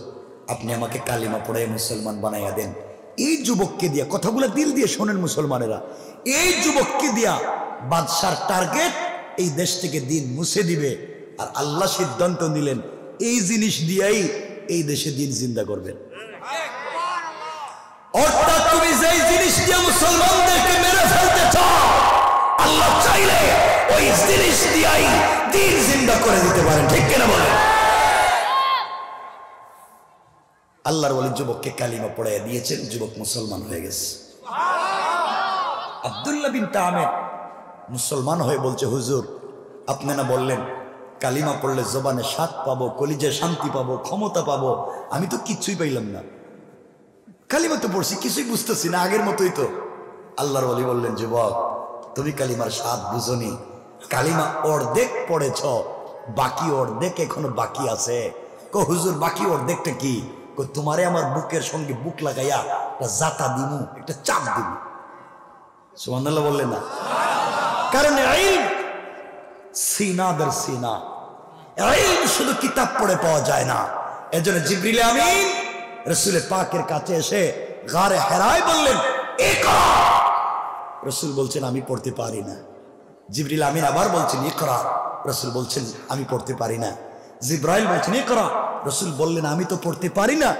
A: আপনি আমাকে কালিমা পড়ে মুসলমান বানাইয়া দেন। এই যুবককে দিয়া, কথাগুলো দিল দিয়ে শোনেন মুসলমানেরা, এই যুবককে দিয়া বাদশার টার্গেট এই দেশ থেকে দিন মুছে দিবে। আর আল্লাহ সিদ্ধান্ত নিলেন এই জিনিস দিয়াই এই দেশে দিন জিন্দা করবেন। অর্থাৎ তুমি যেই জিনিস দিয়ে মুসলমানদেরকে মেরে ফেলতে চাও, আল্লাহ চাইলে ওই জিনিস দিয়াই দিন জিন্দা করে দিতে পারেন। ঠিক কিনা বলেন? আল্লাহর ওলি যুবককে কালিমা পড়াইয়া দিয়েছেন, যুবক মুসলমান হয়ে গেছে। আব্দুল্লাহ বিন তামের মুসলমান হয়ে বলছে হুজুর আপনি না বললেন কালিমা পড়লে জবানে স্বাদ পাবো, কলিজায় শান্তি পাবো, ক্ষমতা পাবো, আমি তো কিচ্ছুই পাইলাম না। কালিমা তো পড়ছি, কিছুই বুঝতেছি না, আগের মতোই তো। আল্লাহর ওলি বললেন যুবক তুমি কালিমার স্বাদ বুঝনি, কালিমা অর্ধেক পড়েছ, বাকি অর্ধেক এখনো বাকি আছে। হুজুর বাকি অর্ধেকটা কি? তোমারে আমার বুকের সঙ্গে বুক লাগাইয়া একটা জাতা দিমু, একটা চাপ দিমু। সুবহানাল্লাহ বললেন না? কারণ ইলম সিনাদের সিনা, ইলম শুধু কিতাব পড়ে পাওয়া যায় না। এজন্য জিবরিল আমিন রাসূল পাকের কাছে এসে গারে হেরায় বললেন ইকরা। রাসূল বলছেন আমি পড়তে পারি না। জিবরিল আমিন আবার বলছেন ইকরা। রাসূল বলছেন আমি পড়তে পারি না। জিবরাইল বলছেন ইকরা। রাসূল বললেন আমি তো পড়তে পারি না।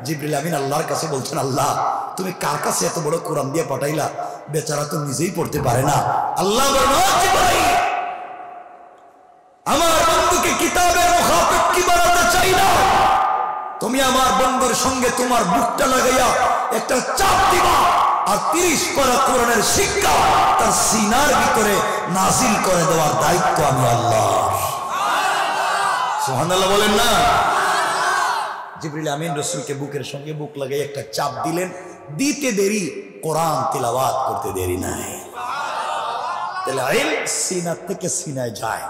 A: জিবরিল আমিন আল্লাহর কাছে বলছেন আল্লাহ তুমি কার কাছে এত বড় কোরআন দিয়ে পাঠাইলা, বেচারা তো নিজেই পড়তে পারে না। আল্লাহ বলেন জিবরাইল আমার বন্ধুকে কিতাবের মুখাতাব কি বানাতে চাই না, তুমি আমার বন্ধুর সঙ্গে তোমার বুকটা লাগাইয়া একটা চাপ দিবা, আর 30 পারা কোরআনের শিক্ষা তার সিনার ভিতরে নাজিল করে দেওয়ার দায়িত্ব আমি আল্লাহ। সুবহানাল্লাহ বলেন না? জিবরিল আমিন রাসূলকে বুকের সঙ্গে বুক লাগাই একটা চাপ দিলেন, দিতে দেরি কোরআন তিলাওয়াত করতে দেরি নাই। তাহলে ইলম সিনা থেকে সিনায় যায়।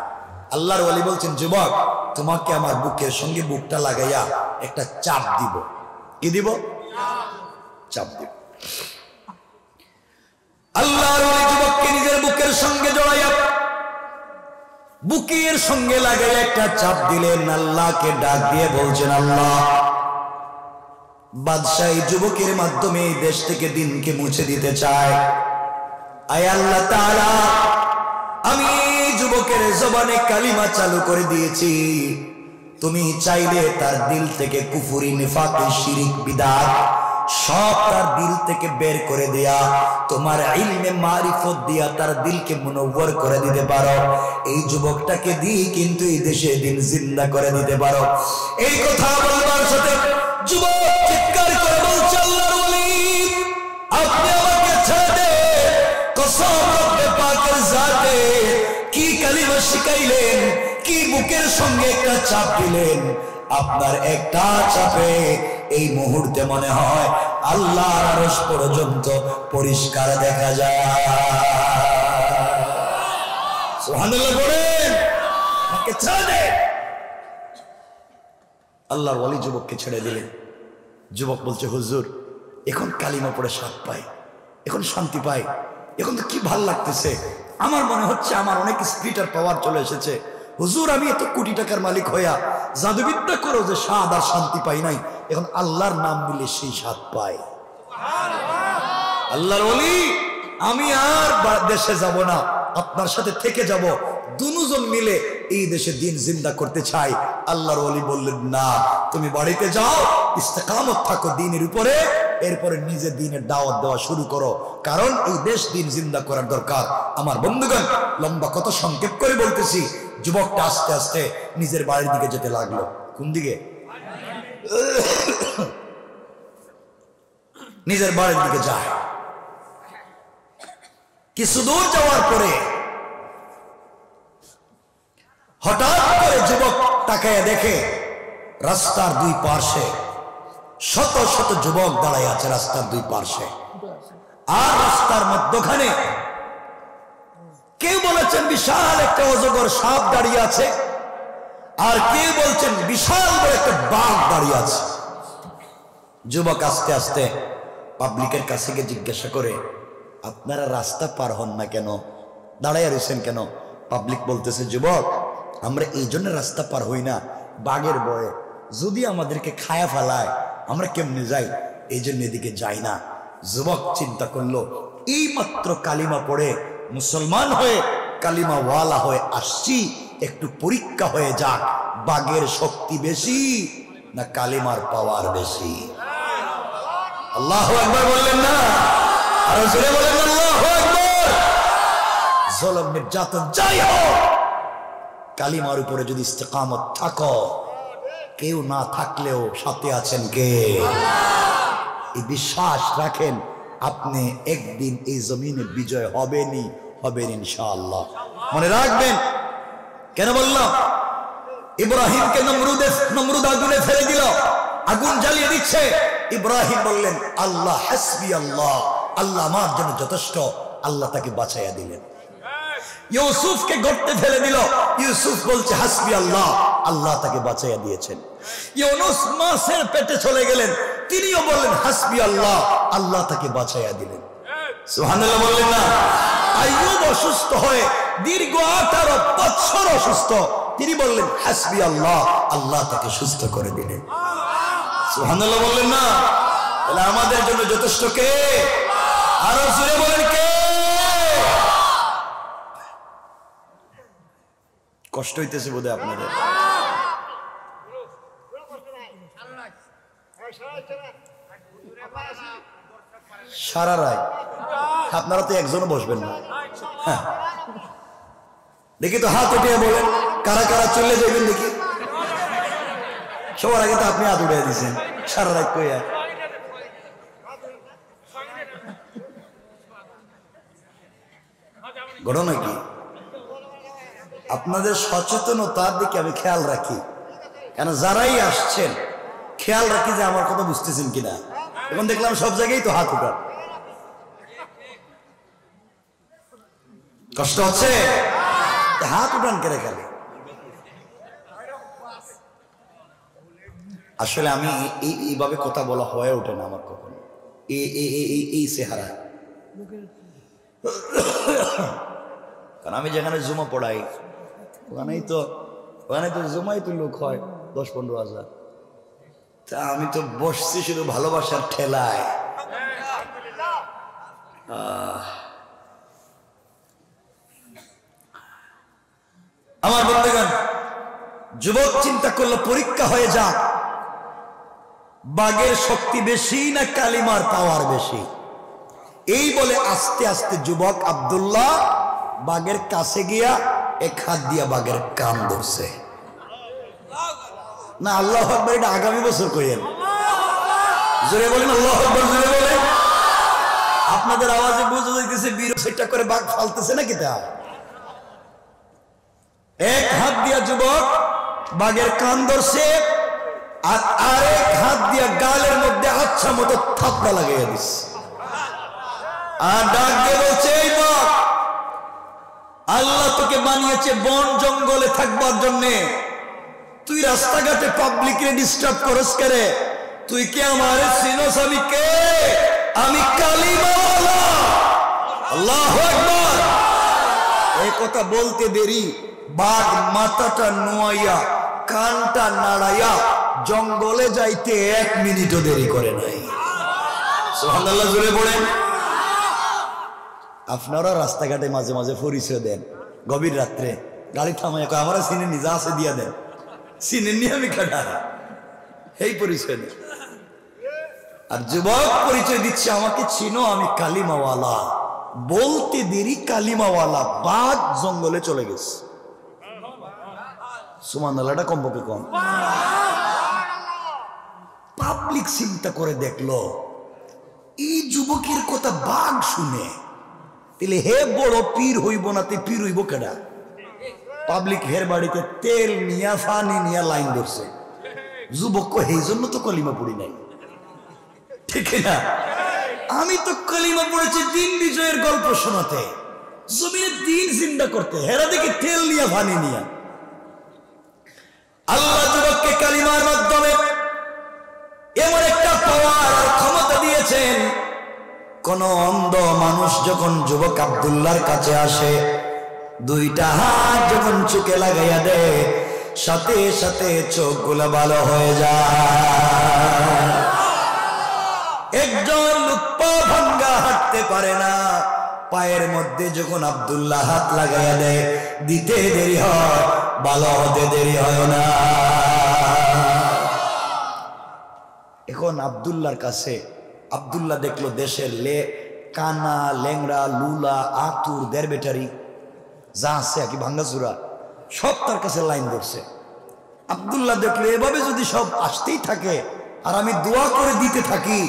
A: আল্লাহর ওলি বলছেন যুবক তোমাকে আমার বুকের সঙ্গে বুকটা লাগাইয়া একটা চাপ দিব। কি দিব? চাপ দিব। আল্লাহর ওলি যুবককে নিজের বুকের সঙ্গে জড়াইয়া বুকের সঙ্গে লাগাইয়া একটা চাপ দিলেন। আল্লাহকে ডাক দিয়ে বলছেন আল্লাহ বাদশাহ এই যুবকের মাধ্যমে এই দেশ থেকে দিনকে মুছে দিতে চায়। আয় আল্লাহ তাআলা আমি যুবকের জবানে কালিমা চালু করে দিয়েছি, তুমি চাইলে তার দিল থেকে কুফরি নিফাক শিরিক বিদআত সব তার দিল থেকে বের করে দেয়া, তোমার ইলমে মারিফত দিয়া তার দিলকে মুনওয়ার করে দিতে পারো। এই যুবকটাকে দিয়ে কিন্তু এই দেশে দিন জিন্দা করে দিতে পারো। এই কথা বলবার সাথে যুবক চিৎকার করে বলছে আল্লাহর ওলি আপনি আমাকে ছেড়ে দেন, কসম রব্বে পাকের জাতে কি কালিমা শিখাইলেন, কি বুকের সঙ্গে একটা চাপ দিলেন। আপনার একটা চাপে এই মুহূর্তে মনে হয় আল্লাহর আরশ পর্যন্ত পরিষ্কার দেখা যায়। সুবহানাল্লাহ বলেন। আমাকে ছেড়ে দে। আল্লাহর ওলি যুবককে ছেড়ে দিলেন। যুবক বলছে হুজুর এখন কালিমা পড়ে স্বাদ পাই, এখন শান্তি পাই, এখন তো কি ভাল লাগতেছে, আমার মনে হচ্ছে আমার অনেক স্পিরিটার পাওয়ার চলে এসেছে। হুজুর আমি এত কোটি টাকার মালিক হইয়া জাদুবিদ্যা করো যে স্বাদ আর শান্তি পাই নাই, এখন আল্লাহর নাম দিলে সেই স্বাদ পাই। আল্লাহর ওলি আমি আর দেশে যাব না, আপনার সাথে থেকে যাব, দুজন মিলে এই দেশে দিন জিন্দা করতে চাই। আল্লাহর ওলি বললেন না তুমি বাড়িতে যাও, ইস্তেকামত থাকো দিনের উপরে, এরপরে নিজে দিনের দাওয়াত দেওয়া শুরু করো, কারণ এই দেশ দিন জিন্দা করার দরকার। আমার বন্ধুগণ লম্বা কত সংক্ষেপ করে বলতেছি, যুবকটা আস্তে আস্তে নিজের বাড়ির দিকে যেতে লাগলো। কোন দিকে? নিজের বাড়ির দিকে যায়। কিছু দূর যাওয়ার পরে হঠাৎ করে যুবক তাকায় দেখে রাস্তার দুই পার্শ্বে শত শত যুবক দাঁড়ায় আছে রাস্তার দুই পার্শ্বে, আর রাস্তার মধ্যখানে কেউ বলেছেন বিশাল একটা অজগর সাপ দাঁড়িয়ে আছে, আর কেউ বলছেন বিশাল বড় একটা বাঘ দাঁড়িয়ে আছে। যুবক আস্তে আস্তে পাবলিকের কাছে গিয়ে জিজ্ঞাসা করে আপনারা রাস্তা পার হন না কেন, দাঁড়াইয়া রয়েছেন কেন? পাবলিক বলতেছে, যুবক আমরা এই জন্য রাস্তা পার হই না, বাঘের ভয়ে, যদি আমাদেরকে খায়া ফেলায় আমরা কেমনে যাই, এই জন্য এদিকে যাই না। যুবক চিন্তা করলো, এই মাত্র কালিমা পড়ে মুসলমান হয়ে কালিমা ওয়ালা হয়ে আসছি, একটু পরীক্ষা হয়ে যাক, বাঘের শক্তি বেশি না কালিমার পাওয়ার বেশি? আল্লাহু আকবার বললেন না? আর জোরে বলেন আল্লাহু আকবার। জুলুম নির্যাতন যাই হোক, কালিমার উপরে যদি ইস্তেকামত থাকো, কেউ না থাকলেও সাথে আছেন কে? এই বিশ্বাস রাখেন, আপনি একদিন এই জমিনে বিজয় হবেনই হবেন ইনশাআল্লাহ। মনে রাখবেন। কেন বললাম? ইব্রাহিমকে নমরুদ আগুনে ফেলে দিল, আগুন জ্বালিয়ে দিচ্ছে। ইব্রাহিম বললেন, আল্লাহ হাসবি আল্লাহ, আল্লাহ আমার জন্য যথেষ্ট। আল্লাহ তাকে বাঁচাইয়া দিলেন। ইউসুফকে গর্তে ফেলে দিল, ইউসুফ বলছে হাসবি আল্লাহ, আল্লাহ তাকে বাঁচাইয়া দিয়েছেন। ইউনুস মাছের পেটে চলে গেলেন, তিনিও বললেন হাসবি আল্লাহ, আল্লাহ তাকে বাঁচাইয়া দিলেন। সুবহানাল্লাহ বললেন না? আইয়ুব অসুস্থ হয়ে দীর্ঘ 18 বছর অসুস্থ, তিনি বললেন হাসবি আল্লাহ, আল্লাহ তাকে সুস্থ করে দিলেন। সুবহানাল্লাহ বললেন না? তাহলে আমাদের জন্য যথেষ্ট কে? আরো জোরে বলেন কে? কষ্ট হইতেছে বোধহয় আপনাদের। সারা রায় আপনারা তো একজনও বসবেন না। হ্যাঁ, দেখি তো হাত উঠিয়ে বলেন, কারা কারা চলে যাবেন দেখি। সবার আগে তো আপনি হাত উঠিয়ে দিয়েছেন, সারা রাত কইয়া। ঘটনা কি? আপনাদের সচেতনতার দিকে আমি খেয়াল রাখি, কেন যারাই আসছেন খেয়াল রাখি যে আমার কথা বুঝতেছেন কিনা। এখন দেখলাম সব জায়গায় তো হাত উঠান। কষ্ট হচ্ছে? হাত উঠান কেড়ে খেলে। আসলে আমি এইভাবে কথা বলা হয়ে ওঠে না আমার কখনো, এই চেহারা। কারণ আমি যেখানে জুমা পড়াই ওখানে তো জুমাই তো লোক হয় 10-15 হাজার। তা আমি তো বসছি শুধু ভালোবাসার ঠেলায়। আমার বন্ধুগণ, যুবক চিন্তা করলো পরীক্ষা হয়ে যাক, বাঘের শক্তি বেশি না কালিমার পাওয়ার বেশি। এই বলে আস্তে আস্তে যুবক আব্দুল্লাহ বাঘের কাছে গিয়া এক হাত দিয়া বাঘের কান ধরছে। না আল্লাহু আকবার, এটা আগামী বছর কইেন। জোরে বলেন আল্লাহু আকবার, জোরে বলেন। আপনাদের আওয়াজে বুঝে যাইতেছে বীর সেটা করে বাঘ ফালতেছে নাকি? তা এক হাত দিয়া যুবক বাঘের কান ধরছে, আর আরেক হাত দিয়া গালের মধ্যে আচ্ছা মতো থাপ্পা লাগিয়ে দিচ্ছে। আর ডাক দিয়ে বলছে, এই বাঘ, আল্লাহ তোকে বানিয়েছে বন জঙ্গলে থাকবার জন্যে, তুই রাস্তাঘাটে পাবলিকরে ডিস্টার্ব করস করে? তুই কি আমার চিনোস? আমি কে? আমি কালিমাওয়ালা। আল্লাহু আকবার। এই কথা বলতে দেরি বাঘ মাথাটা নোয়াইয়া কানটা নাড়াইয়া জঙ্গলে যাইতে 1 মিনিটও দেরি করে নাই। সুবহানাল্লাহ জোরে বলেন। আপনারা রাস্তাঘাটে মাঝে মাঝে পরিচয় দেন, গভীর রাত্রে গাড়ি থামাই আমরা চিনে নিজা আছে দিয়া দেন, চিনেননি আমি কাটা, এই পরিচয় দেন। আর যুবক পরিচয় দিচ্ছে, আমাকে চিনো, আমি কালিমাওয়ালা। বলতে দেরি কালিমাওয়ালা বাঘ জঙ্গলে চলে গেছে। সুবহানাল্লাহটা কমপক্ষে কম। পাবলিক চিন্তা করে দেখলো, এই যুবকের কথা বাঘ শুনে, তাহলে হে বড় পীর হইব না, তে পীর হইব কেডা? পাবলিক হের বাড়িতে তেল নিয়া পানি নিয়া লাইন ধরছে। যুবক এই জন্য তো কলিমা পড়ি নাই, ঠিক না? আমি তো কলিমা পড়েছি দিন বিজয়ের গল্প শোনাতে, জমিনে দিন জিন্দা করতে। হেরা দেখি তেল নিয়া পানি নিয়া। আল্লাহ যুবককে কালিমার মাধ্যমে এমন একটা পাওয়ার আর ক্ষমতা দিয়েছেন, কোন অন্ধ মানুষ যখন যুবক আব্দুল্লাহর কাছে আসে, দুইটা হাত যখন চোখে লাগাইয়া দেয়, সাথে সাথে চোখগুলো ভালো হয়ে যায়। একজন লোক পা ভাঙ্গা হাঁটতে পারে না, পায়ের মধ্যে যখন আব্দুল্লাহ হাত লাগাইয়া দেয়, দিতে দেরি হয়, ভালো হতে দেরি হয় না। এখন আব্দুল্লাহর কাছে, আব্দুল্লাহ দেখলো দেশের কানা, লেংড়া, লুলা, আতুর, দের বেটারি যা আছে কি ভাঙ্গাচুরা সব তার কাছে লাইন ধরছে। আব্দুল্লাহ দেখলো এভাবে যদি সব আসতেই থাকে আর আমি দোয়া করে দিতে থাকি,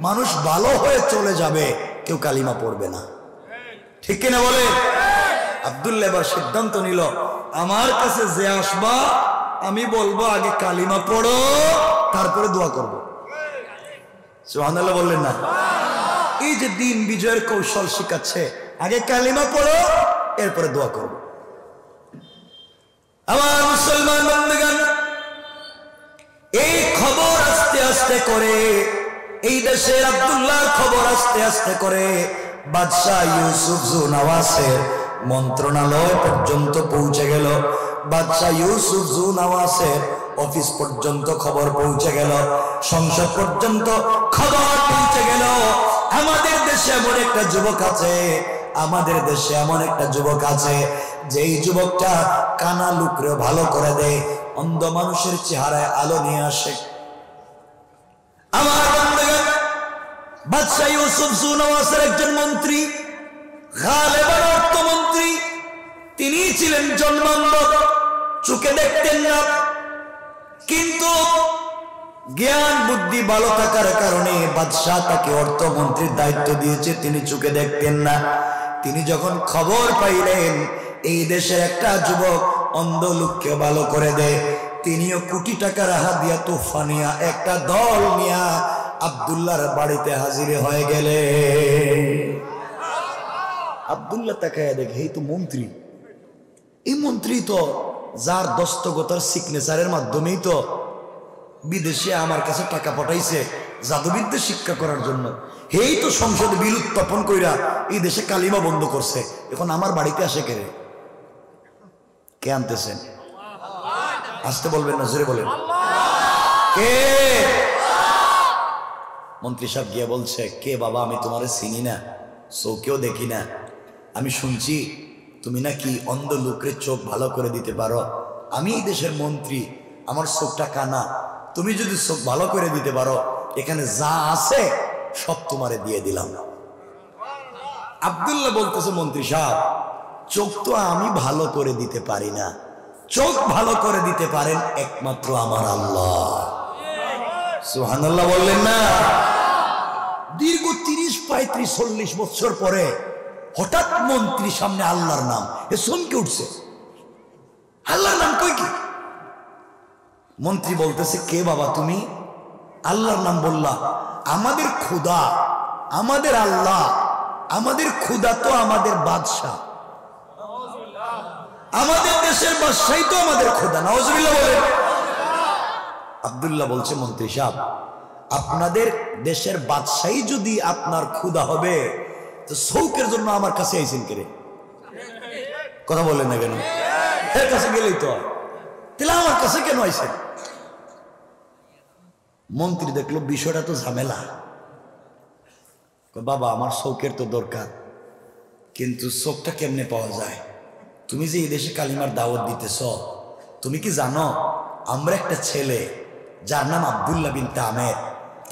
A: মানুষ ভালো হয়ে চলে যাবে, কেউ কালিমা পড়বে না। ঠিক কিনা বলে? আব্দুল্লাহ এবার সিদ্ধান্ত নিল, আমার কাছে যে আসবা আমি বলবো আগে কালিমা পড়ো, তারপরে দোয়া করব। সুবহানাল্লাহ বললেন না? এই যে দিন বিজয়ের কৌশল শিখাচ্ছে, আগে কালিমা পড়ো এরপরে দোয়া করব। আমার মুসলমান বন্ধুগণ, এই খবর আস্তে আস্তে করে, এই দেশের আব্দুল্লাহর খবর আস্তে আস্তে করে বাদশাহ ইউসুফ জুনাওয়াসের মন্ত্রণালয় পর্যন্ত পৌঁছে গেল। বাদশাহ ইউসুফ জুনাওয়াসের অফিস পর্যন্ত খবর পৌঁছে গেল, সংসদ পর্যন্ত খবর পৌঁছে গেল। আমাদের দেশে এমন একটা যুবক আছে, আমাদের দেশে এমন একটা যুবক আছে, যেই যুবকটা কানা লুকরে ভালো করে দেয়, অন্ধ মানুষের চেহারায় আলো নিয়ে আসে। আমার বন্ধুগণ, বাদশাহ ইউসুফ জুনাওয়াসের একজন মন্ত্রী, গালেবান অর্থমন্ত্রী, তিনি ছিলেন জন্মান্ধ, চোখে দেখতেন না, কিন্তু জ্ঞান বুদ্ধি ভালো থাকার কারণে বাদশাহ তাকে অর্থমন্ত্রীর দায়িত্ব দিয়েছে, তিনি চোখে দেখতেন না। তিনি যখন খবর পাইলেন এই দেশের একটা যুবক অন্ধ লোককে ভালো করে দেয়, তিনিও কোটি টাকার হাদিয়া তোফা নিয়া একটা দল নিয়া আব্দুল্লাহর বাড়িতে হাজির হয়ে গেলে। আব্দুল্লাহ তাকায় দেখে এই তো মন্ত্রী, এই মন্ত্রী তো যার দস্তগতার সিগনেচারের মাধ্যমেই তো বিদেশে আমার কাছে টাকা পাঠাইছে জাদুবিদ্যা শিক্ষা করার জন্য, এই তো সংসদে বিল উত্থাপন কইরা এই দেশে কালিমা বন্ধ করছে, এখন আমার বাড়িতে আসে কে? কে আনতেছেন? আসতে বলবেন না, জোরে বলেন কে? মন্ত্রী সাহেব গিয়ে বলছে, কে বাবা? আমি তোমারে চিনি না, চোখেও দেখি না, আমি শুনছি তুমি নাকি অন্ধ লোকের চোখ ভালো করে দিতে পারো। আমি এই দেশের মন্ত্রী, আমার চোখটা কানা, তুমি যদি চোখ ভালো করে দিতে পারো, এখানে যা আছে সব তোমারে দিয়ে দিলাম। আব্দুল্লাহ বলতেছে, মন্ত্রী সাহেব, চোখ তো আমি ভালো করে দিতে পারি না, চোখ ভালো করে দিতে পারেন একমাত্র আমার আল্লাহ। সুবহানাল্লাহ বললেন না? দীর্ঘ 30, 35, 40 বছর পরে হঠাৎ মন্ত্রীর সামনে আল্লাহর নাম, এ চমকে উঠছে। আল্লাহর নাম কই কি? মন্ত্রী বলতেছে, কে বাবা তুমি? আল্লাহর নাম বললা? আমাদের খোদা, আমাদের আল্লাহ, আমাদের খোদা তো আমাদের বাদশাহ, আমাদের দেশের বাদশাই তো আমাদের খোদা। নাউজুবিল্লাহ বলেন। আব্দুল্লাহ বলছে, মন্ত্রী সাহেব, আপনাদের দেশের বাদশাই যদি আপনার খোদা হবে, তো শৌকের জন্য আমার কাছে আইছেন কে? কথা বলেন না কেন? এর কাছে গেলেই তো, তাহলে আমার কাছে কেন আইছেন? মন্ত্রী দেখলো বিষয়টা তো ঝামেলা। বাবা, আমার শৌকের তো দরকার, কিন্তু চোখটা কেমনে পাওয়া যায়? তুমি যে এই দেশে কালিমার দাওয়াত দিতেছ, তুমি কি জানো আমরা একটা ছেলে যার নাম আব্দুল্লাহ বিন আমের,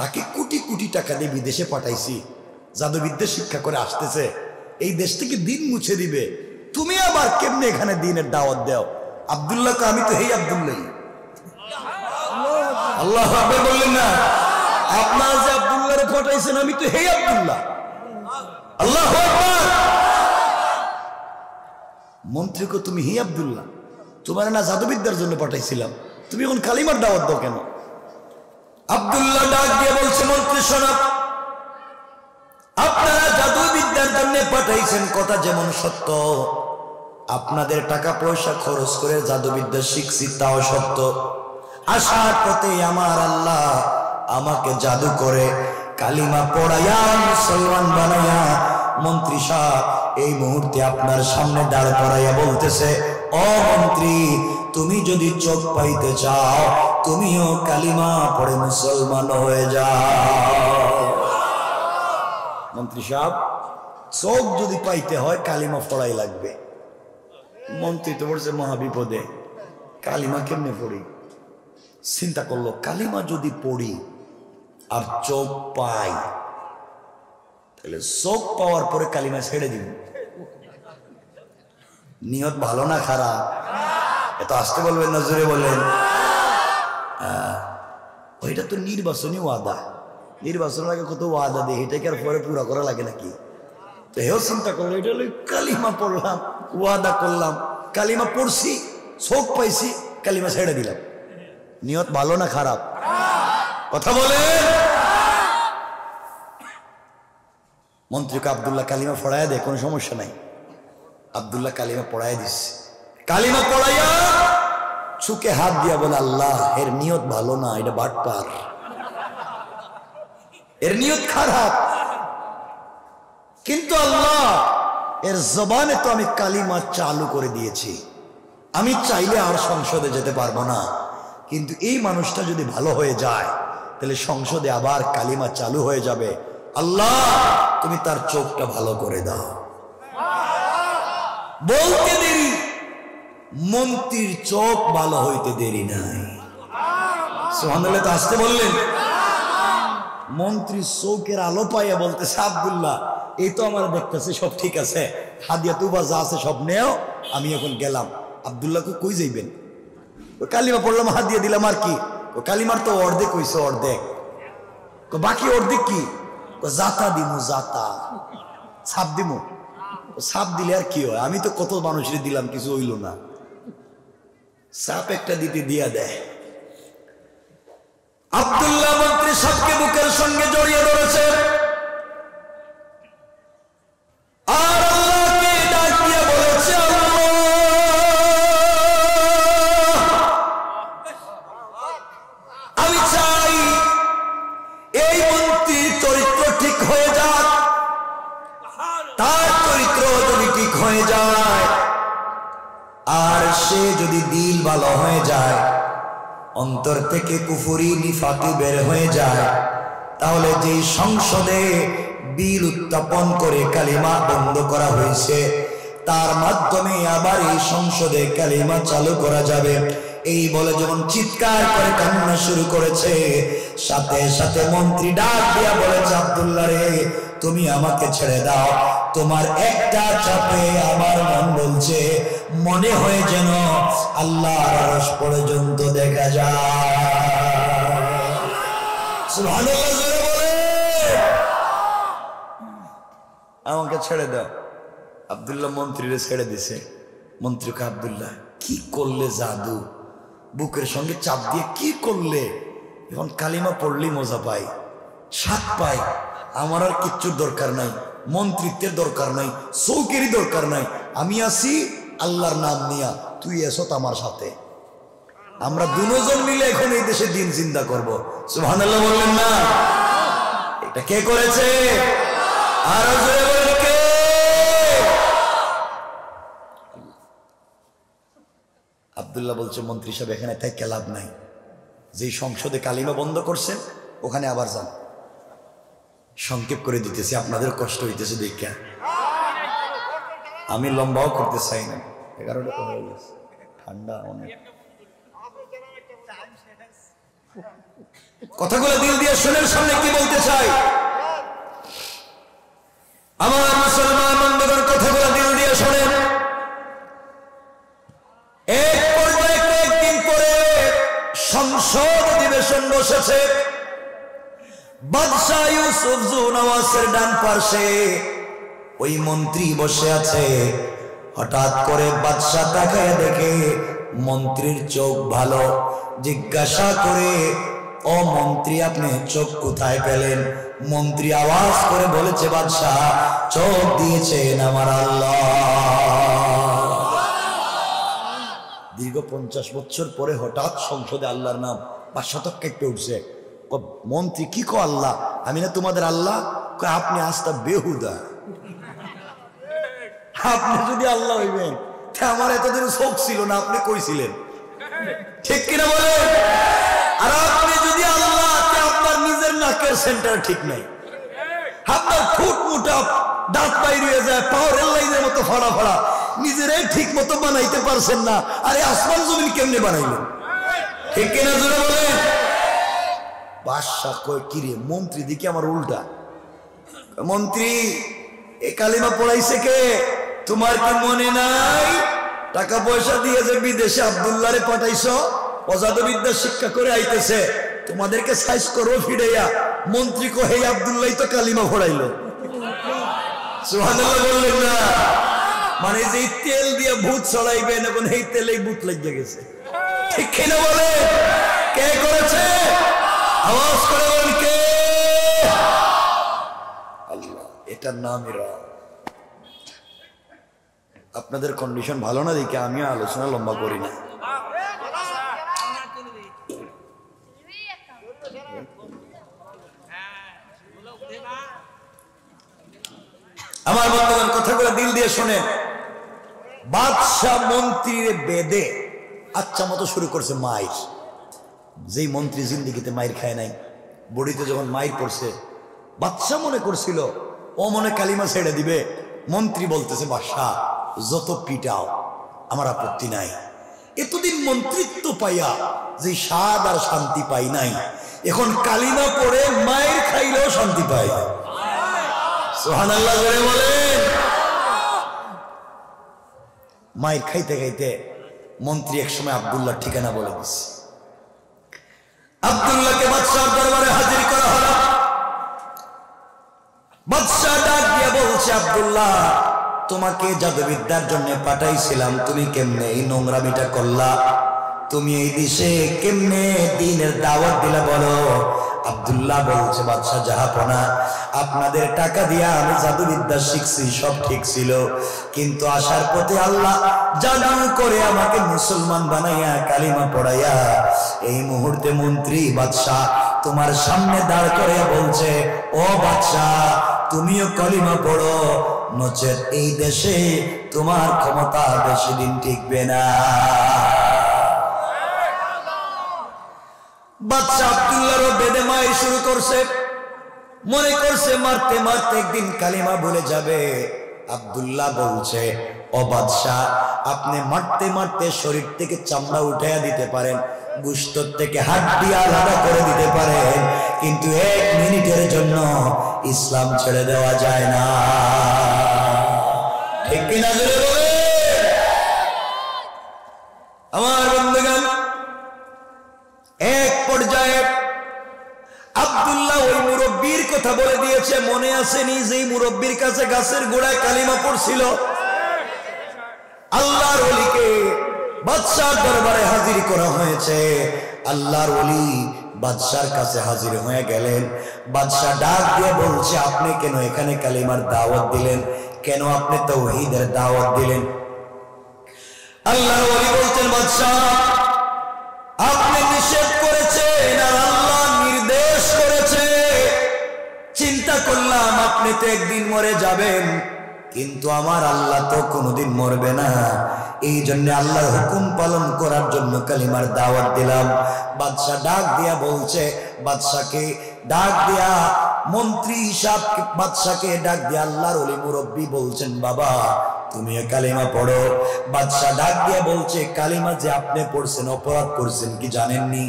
A: তাকে কোটি কোটি টাকা দিয়ে বিদেশে পাঠাইছি, জাদুবিদ্যা শিক্ষা করে আসতেছে, এই দেশ থেকে দিন মুছে দিবে, তুমি আবার কেমনে এখানে দিনের দাওয়াত দাও? আব্দুল্লাহকে আমি তো হেই আব্দুল্লাহ। আল্লাহু আকবার বললেন না? আপনারা যে আব্দুল্লাহরে পাঠাইছেন, আমি তো হেই আব্দুল্লাহ। আল্লাহু আকবার। মন্ত্রীকে তুমি হি আব্দুল্লাহ, তোমার না জাদুবিদ্যার জন্য পাঠাইছিলাম, তুমি এখন কালিমার দাওয়াত দাও কেন? আব্দুল্লাহ ডাক দিয়ে বলছে, মন্ত্রী শোনো, আপনারা জাদুবিদ্যার জন্য পাঠাইছেন, কথা যেমন সত্য, আপনাদের টাকা পয়সা খরচ করে জাদুবিদ্যা শিখছি তাও সত্য। আসার পথে আমার আল্লাহ আমাকে জাদু করে কালিমা পড়াইয়া মুসলমান বানাইয়া মন্ত্রী সাহেব এই মুহূর্তে আপনার সামনে দাঁড় করাইয়া বলতেছে, ও মন্ত্রী, তুমি যদি চোখ পাইতে চাও তুমিও কালিমা পড়ে মুসলমান হয়ে যাও। মন্ত্রী সাহেব, চোখ যদি পাইতে হয় কালিমা পড়াই লাগবে। মন্ত্রী তো বলছে মহাবিপদে, কালিমা কেমনে পড়ি? চিন্তা করলো, কালিমা যদি পড়ি আর চোখ পাই তাহলে চোখ পাওয়ার পরে কালিমা ছেড়ে দিব। নিয়ত ভালো না খারাপ? এত আসতে বলবেন না, জোরে বলেন। ওইটা তো নির্বাচনী ওয়াদা, নির্বাচনের আগে কত ওয়াদা দেয়, এটাকে আর পরে পুরা করা লাগে নাকি? তো এও চিন্তা করলো, এটা হলো কালিমা পড়লাম, ওয়াদা করলাম, কালিমা পড়ছি, চোখ পাইছি, কালিমা ছেড়ে দিলাম। নিয়ত ভালো না খারাপ? কথা বলে। মন্ত্রীকে আব্দুল্লাহ কালিমা পড়াইয়া দেয়, কোনো সমস্যা নাই। আব্দুল্লাহ কালিমা পড়াইয়া দিচ্ছে, কালিমা পড়াইয়া চুকে হাত দিয়া বলে, আল্লাহ এর নিয়ত ভালো না, এটা বাটপার, এর নিয়ত খারাপ, কিন্তু আল্লাহ এর জবানে তো আমি কালিমা চালু করে দিয়েছি, আমি চাইলে আর সংসদে যেতে পারবো না, কিন্তু এই মানুষটা যদি ভালো হয়ে যায় তাহলে সংসদে আবার কালিমা চালু হয়ে যাবে। আল্লাহ তুমি তার চোখটা ভালো করে দাও। বলতে দেরি, মন্ত্রীর চোখ ভালো হইতে দেরি নাই। সুবহানাল্লাহ, তো আসতে বললেন। মন্ত্রী চোখের আলো পাইয়া বলতেছে, আব্দুল্লাহ এই তো আমার দেখতেছে সব ঠিক আছে, হাদিয়া তুবা যা আছে সব নেও, আমি এখন গেলাম। আব্দুল্লাহকে কই যাইবেন? কালিমা পড়লাম, হাদিয়া দিলাম, আর কি? কালিমার তো অর্ধেক হইছে, অর্ধেক, বাকি অর্ধেক কি? জাতা দিমু, জাতা ছাপ দিমু। ছাপ দিলে আর কি হয়? আমি তো কত মানুষের দিলাম, কিছু হইল না। ছাপ একটা দিতে দিয়া দেয়। আব্দুল্লাহ মন্ত্রী সাপকে বুকের সঙ্গে জড়িয়ে ধরেছে, আর আল্লাহকে ডাক দিয়ে বলেছে, আমি চাই এই মন্ত্রীর চরিত্র ঠিক হয়ে যাক, তার চরিত্র যদি ঠিক হয়ে যায় আর সে যদি দিল ভালো হয়ে যায়, অন্তর থেকে কুফরি নিফাকি বের হয়ে যায়, তাহলে যে সংসদে বিল উত্থাপন করে কালিমা বন্ধ করা হয়েছে তার মাধ্যমে আবার এই সংসদে কালিমা চালু করা যাবে। এই বলে যখন চিৎকার করে কান্না শুরু করেছে, সাথে সাথে মন্ত্রী ডাক দিয়া বলেছে, আব্দুল্লাহ রে, তুমি আমাকে ছেড়ে দাও, তোমার একটা চাপে আমার মন বলছে, মনে হয় যেন আল্লাহর আরশ পর্যন্ত দেখা যায়। সুবহানাল্লাহ, জোরে বলে। আমাকে ছেড়ে দাও। আব্দুল্লাহ মন্ত্রীরে ছেড়ে দিছে। মন্ত্রীকে, আব্দুল্লাহ কি করলে জাদু, বুকের সঙ্গে চাপ দিয়ে কি করলে? এখন কালিমা পড়লেই মজা পাই, স্বাদ পাই, আমার আর কিচ্ছুর দরকার নাই, মন্ত্রিত্বের দরকার নাই, চৌকেরই দরকার নাই, আমি আছি আল্লাহর নাম নিয়া, তুই এসো আমার সাথে, আমরা দুজন মিলে এখন এই দেশে দিন চিন্তা করবো। সুবহানাল্লাহ বললেন না? এটা কে করেছে? আর কে? আব্দুল্লাহ বলছে, মন্ত্রী সাহেব এখানে থেকে লাভ নাই, যে সংসদে কালিমা বন্ধ করছেন ওখানে আবার যান। সংক্ষেপ করে দিতেছি, আপনাদের কষ্ট হইতেছে দেখা, আমি লম্বাও করতে চাই না, 11টা তো হয়ে গেছে, ঠান্ডা অনেক। কথাগুলো দিল দিয়ে শোনেন, সামনে কি বলতে চাই। আমার মুসলমান বন্ধুগণ, কথাগুলো দিল দিয়ে শোনেন। এক পর্যায়ে কয়েকদিন পরে সংসদ অধিবেশন বসেছে। বাদশাহ ইউসুফ জুনওয়াসের ডান পাশে ওই মন্ত্রী বসে আছে। হঠাৎ করে বাদশাহ তাকায় দেখে মন্ত্রীর চোখ ভালো। জিজ্ঞাসা করে, ও মন্ত্রী, আপনি চোখ কোথায় পেলেন? মন্ত্রী আওয়াজ করে বলেছে, বাদশাহ, চোখ দিয়েছেন আমার আল্লাহ। দীর্ঘ 50 বছর পরে হঠাৎ সংসদে আল্লাহর নাম বাদশাহ তো কেঁপে উঠছে। মন্ত্রী, কি কো আল্লাহ? আমি না তোমাদের আল্লাহ? আপনি আস্থা বেহুদা। আপনি যদি আল্লাহ হইবেন আমার এতদিন শোক ছিল না, আপনি কইছিলেন, ঠিক কিনা বলে? আর আপনি যদি আল্লাহ, আপনার নিজের নাকের সেন্টার ঠিক নাই, আপনার ফুট মোটা দাঁত বাইরে হয়ে যায়, পাওয়ার লাইনের মতো ফাড়া ফাড়া, নিজেরাই ঠিক মতো বানাইতে পারছেন না, আরে আসমান জমিন কেমনে বানাইলেন? ঠিক কিনা জোরে বলেন? বাদশা কয় কিরে মন্ত্রী দিকে আমার উল্টা। মন্ত্রী এ কালিমা পড়াইছে কে? তোমার কি মনে নাই টাকা পয়সা দিয়ে যে বিদেশে আব্দুল্লাহরে পাঠাইছো, অজাদবিদ্যা শিক্ষা করে আইতেছে, তোমাদেরকে সাইজ করো ফিরাইয়া। মন্ত্রী কো হে আব্দুল্লাহ তো কালিমা পড়াইলো। সুবহানাল্লাহ বললেন না? মানে যে তেল দিয়ে ভূত ছড়াইবেন এখন এই তেলেই ভূত লেগে গেছে, ঠিক কিনা বলে? কে করেছে? আওয়াজ করে বলেন কে? আল্লাহ। এটার নামই রব। আপনাদের কন্ডিশন ভালো না দেখে আমি আলোচনা লম্বা করি না। আমার বন্ধুগণ কথাগুলো দিল দিয়ে শোনেন। বাদশাহ মন্ত্রীর বেদে আচ্ছা মতো শুরু করছে মাইর। যেই মন্ত্রী জিন্দিগিতে মাইর খায় নাই, বডিতে যখন মাইর পড়ছে বাদশাহ মনে করছিল ও মনে কালিমা ছেড়ে দিবে। মন্ত্রী বলতেছে বাদশাহ যত পিটাও আমার আপত্তি নাই, এতদিন মন্ত্রিত্ব পাইয়া যে স্বাদ আর শান্তি পাই নাই, এখন কালিমা পড়ে মায়ের খাইলেও শান্তি পাই। সুবহানাল্লাহ বলে বলেন। মায়ের খাইতে খাইতে মন্ত্রী একসময় আব্দুল্লাহ ঠিকানা বলে দিচ্ছে। আব্দুল্লাহকে বাদশার দরবারে হাজির করা হলো। বাদশা ডাক দিয়ে বলছে আব্দুল্লাহ তোমাকে জাদুবিদ্যার জন্য পাঠাইছিলাম, তুমি কেমনে এই নোংরামিটা করলা? তুমি এই দেশে কেমনে দ্বীনের দাওয়াত দিলা বলো? আব্দুল্লাহ বলছে বাদশা জাহাপনা, আপনাদের টাকা দিয়া আমি জাদুবিদ্যা শিখছি, সব ঠিক ছিল, কিন্তু আসার পথে আল্লাহ জাদু করে আমাকে মুসলমান বানাইয়া কালিমা পড়াইয়া এই মুহূর্তে মন্ত্রী বাদশা তোমার সামনে দাঁড় করে বলছে ও বাদশা তুমিও কালিমা পড়ো, নচেত এই দেশে তোমার ক্ষমতা বেশি দিন টিকবে না। বাদশা আব্দুল্লাহর বেদে মায়ের শুরু করছে, মনে করছে মারতে মারতে একদিন কালিমা ভুলে যাবে। আব্দুল্লাহ বলছে ও বাদশা আপনি মারতে মারতে শরীর থেকে চামড়া উঠাইয়া দিতে পারেন, গোশত থেকে হাড্ডি আলাদা করে দিতে পারেন, কিন্তু 1 মিনিটের জন্য ইসলাম ছেড়ে দেওয়া যায় না। ঠিক কিনা জোরে বলে? আমার বন্ধুগণ এক পর্যায়ে আব্দুল্লাহ ওই মুরব্বীর কথা বলে দিয়েছে, মনে আসেনি যেই মুরব্বীর কাছে গাছের গোড়ায় কালিমা পড়ছিল। আল্লাহর ওলিকে বাদশার দরবারে হাজির করা হয়েছে। আল্লাহর ওলি বাদশার কাছে হাজির হয়ে গেলেন। বাদশা ডাক দিয়ে বলছে আপনি কেন এখানে কালিমার দাওয়াত দিলেন, কেন আপনি তাওহীদের দাওয়াত দিলেন? আল্লাহর ওলি বলছেন বাদশা আপনি নিষেধ করেছেন আর আল্লাহ নির্দেশ করেছে, চিন্তা করলাম আপনি তো একদিন মরে যাবেন, কিন্তু আমার আল্লাহ তো কোনোদিন মরবে না, এই জন্য আল্লাহর হুকুম পালন করার জন্য কালিমার দাওয়াত দিলাম। বাদশা ডাক দিয়া বলছে, বাদশাকে ডাক দিয়া মন্ত্রী হিসাব বাদশাকে ডাক দিয়া আল্লাহর ওলি মুরব্বী বলছেন বাবা তুমি কালিমা পড়ো। বাদশা ডাক দিয়া বলছে কালিমা যে আপনি পড়ছেন অপরাধ করছেন কি জানেননি?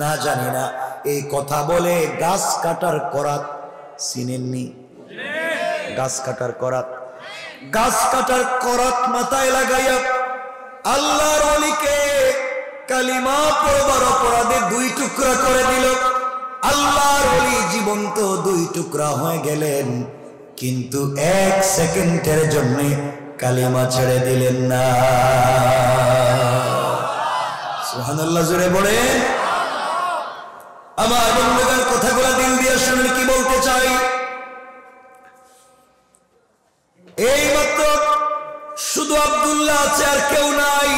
A: না জানি না। এই কথা বলে গাছ কাটার করাত চিনেননি? গাছ কাটার করাত, গাছ কাটার করাত মাথায় লাগাইয়া আল্লাহর ওলিকে কালিমা পড়বার অপরাধে 2 টুকরা করে দিল। আল্লাহর ওলি জীবন্ত 2 টুকরা হয়ে গেলেন, কিন্তু 1 সেকেন্ডের জন্য কালিমা ছেড়ে দিলেন না। সুবহানাল্লাহ জোরে বলেন। আমার বন্ধুগণ কথাগুলো দিল দিয়ে শুনুন কি বলতে চাই। এই মাত্র শুধু আব্দুল্লাহ আছে আর কেউ নাই।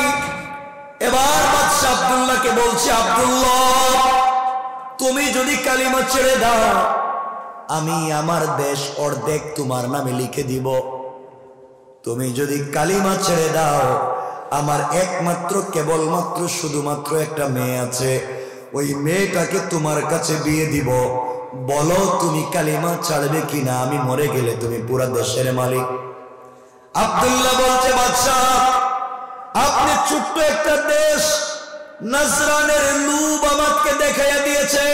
A: এবার বাদশা আব্দুল্লাহকে বলছে আব্দুল্লাহ তুমি যদি কালিমা ছেড়ে দাও আমি আমার দেশ অর্ধেক তোমার নামে লিখে দিব। তুমি যদি কালিমা ছেড়ে দাও, আমার একমাত্র কেবলমাত্র শুধুমাত্র একটা মেয়ে আছে, ওই মেয়েটাকে তোমার কাছে বিয়ে দিব। বলো তুমি কালিমা ছাড়বে কিনা? আমি মরে গেলে তুমি পুরা দেশের মালিক। আব্দুল্লাহ বলছে, বাদশাহ আপনি ছোট্ট একটা দেশ, নাজরানের লুব আমাকে দেখাইয়া দিয়েছে।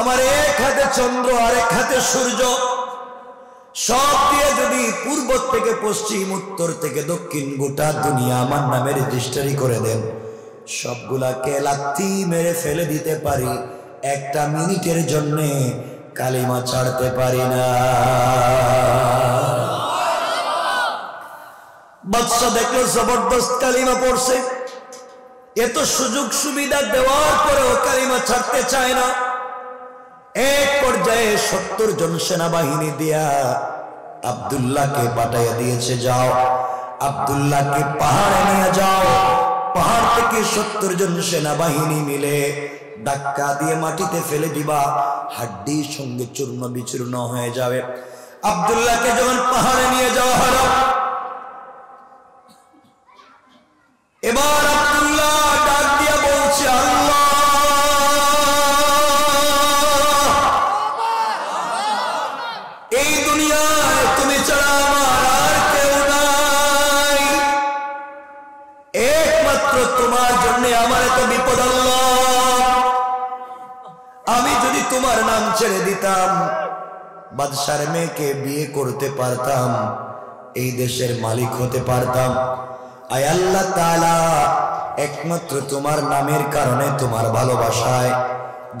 A: আমার এক হাতে চন্দ্র আর এক হাতে সূর্য, সব দিয়ে যদি পূর্ব থেকে পশ্চিম, উত্তর থেকে দক্ষিণ গোটা দুনিয়া আমার নামে রেজিস্ট্রি করে দেন, সবগুলাকে লাথি মেরে ফেলে দিতে পারি, একটা মিনিটের জন্য কালিমা ছাড়তে পারি না। বাদশা দেখলো জবরদস্ত কালিমা পড়ছে, এত সুযোগ সুবিধা দেওয়ার পরেও কালিমা ছাড়তে চায় না। এক পর্যায়ে 70 জন সেনাবাহিনী দিয়া আব্দুল্লাহকে পাঠাইয়া দিয়েছে, যাও আব্দুল্লাহকে পাহাড়ে নিয়ে যাও। পাহাড় থেকে 70 জন সেনাবাহিনী মিলে ধাক্কা দিয়ে মাটিতে ফেলে দিবা, হাড্ডির সঙ্গে চূর্ণ বিচূর্ণ হয়ে যাবে। আব্দুল্লাহকে যখন পাহাড়ে নিয়ে যাওয়া হলো, এবার আব্দুল্লাহ ডাক দিয়া বলছে, আল্লাহ এই দুনিয়ায় তুমি ছাড়া আমার আর কেউ নাই, একমাত্র তোমার জন্য আমার এত বিপদ। আল্লাহ আমি যদি তোমার নাম ছেড়ে দিতাম, বাদশার মেয়েকে বিয়ে করতে পারতাম, এই দেশের মালিক হতে পারতাম। আয় আল্লাহ তাআলা, একমাত্র তোমার নামের কারণে, তোমার ভালোবাসায়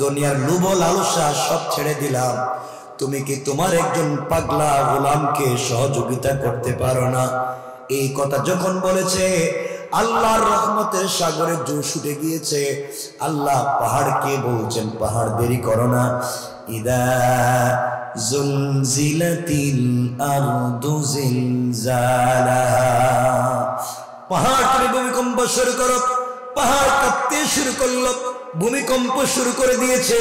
A: দুনিয়ার লোভ লালসা সব ছেড়ে দিলাম। তুমি কি তোমার একজন পাগলা গোলামকে সহযোগিতা করতে পারো না? এই কথা যখন বলেছে, আল্লাহর রহমতের সাগরে জোশ উঠে গিয়েছে। আল্লাহ পাহাড়কে বলছেন, পাহাড় দেরি করো না, ইদা জুলজিলাতিল আরদু জিলজালাহা, পাহাড় থেকে ভূমিকম্প শুরু করো। পাহাড় কাঁপতে শুরু করলো, ভূমিকম্প শুরু করে দিয়েছে,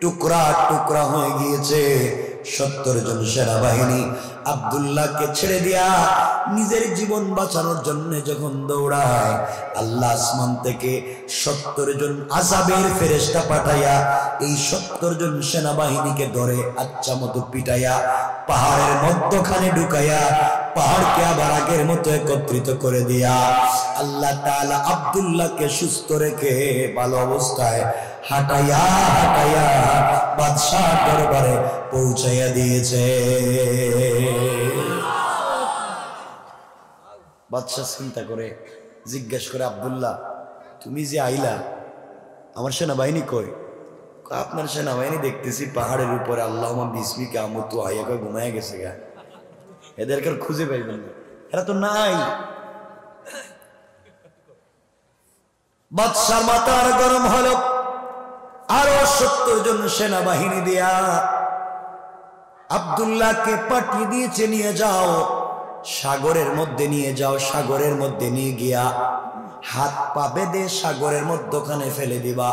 A: টুকরা টুকরা হয়ে গিয়েছে। 70 জন সেনাবাহিনী আব্দুল্লাহকে ছেড়ে দিয়া নিজের জীবন বাঁচানোর জন্য যখন দৌড়ায়, আল্লাহ আসমান থেকে 70 জন আযাবের ফেরেশতা পাঠাইয়া এই 70 জন সেনাবাহিনীকে ধরে আচ্ছা মতো পিটাইয়া পাহাড়ের মধ্যখানে ঢুকাইয়া পাহাড়কে আবার আগের মতো একত্রিত করে দিয়া আল্লাহ তাআলা আব্দুল্লাহকে সুস্থ রেখে ভালো অবস্থায় হাঁটাইয়া হাঁটাইয়া বাদশাহ দরবারে পৌঁছাইয়া দিয়েছে। বাদশাহ চিন্তা করে জিজ্ঞেস করে, আব্দুল্লাহ তুমি যে আইলা, আমার সেনাবাহিনী কই? আপনার সেনাবাহিনী দেখতেছি পাহাড়ের উপরে আল্লাহুম্মা বিসমিকা আমুতু আয়াকা ঘুমায় গেছে গা, এদেরকে খুঁজে পাইবেন না, এরা তো নাই। বাদশার মাথার গরম হলো, আরো 70 জন সেনাবাহিনী দিয়া আব্দুল্লাহকে পাঠিয়ে দিয়েছে, নিয়ে যাও সাগরের মধ্যে নিয়ে যাও, সাগরের মধ্যে নিয়ে গিয়া হাত পা বেঁধে সাগরের মধ্যখানে ফেলে দিবা,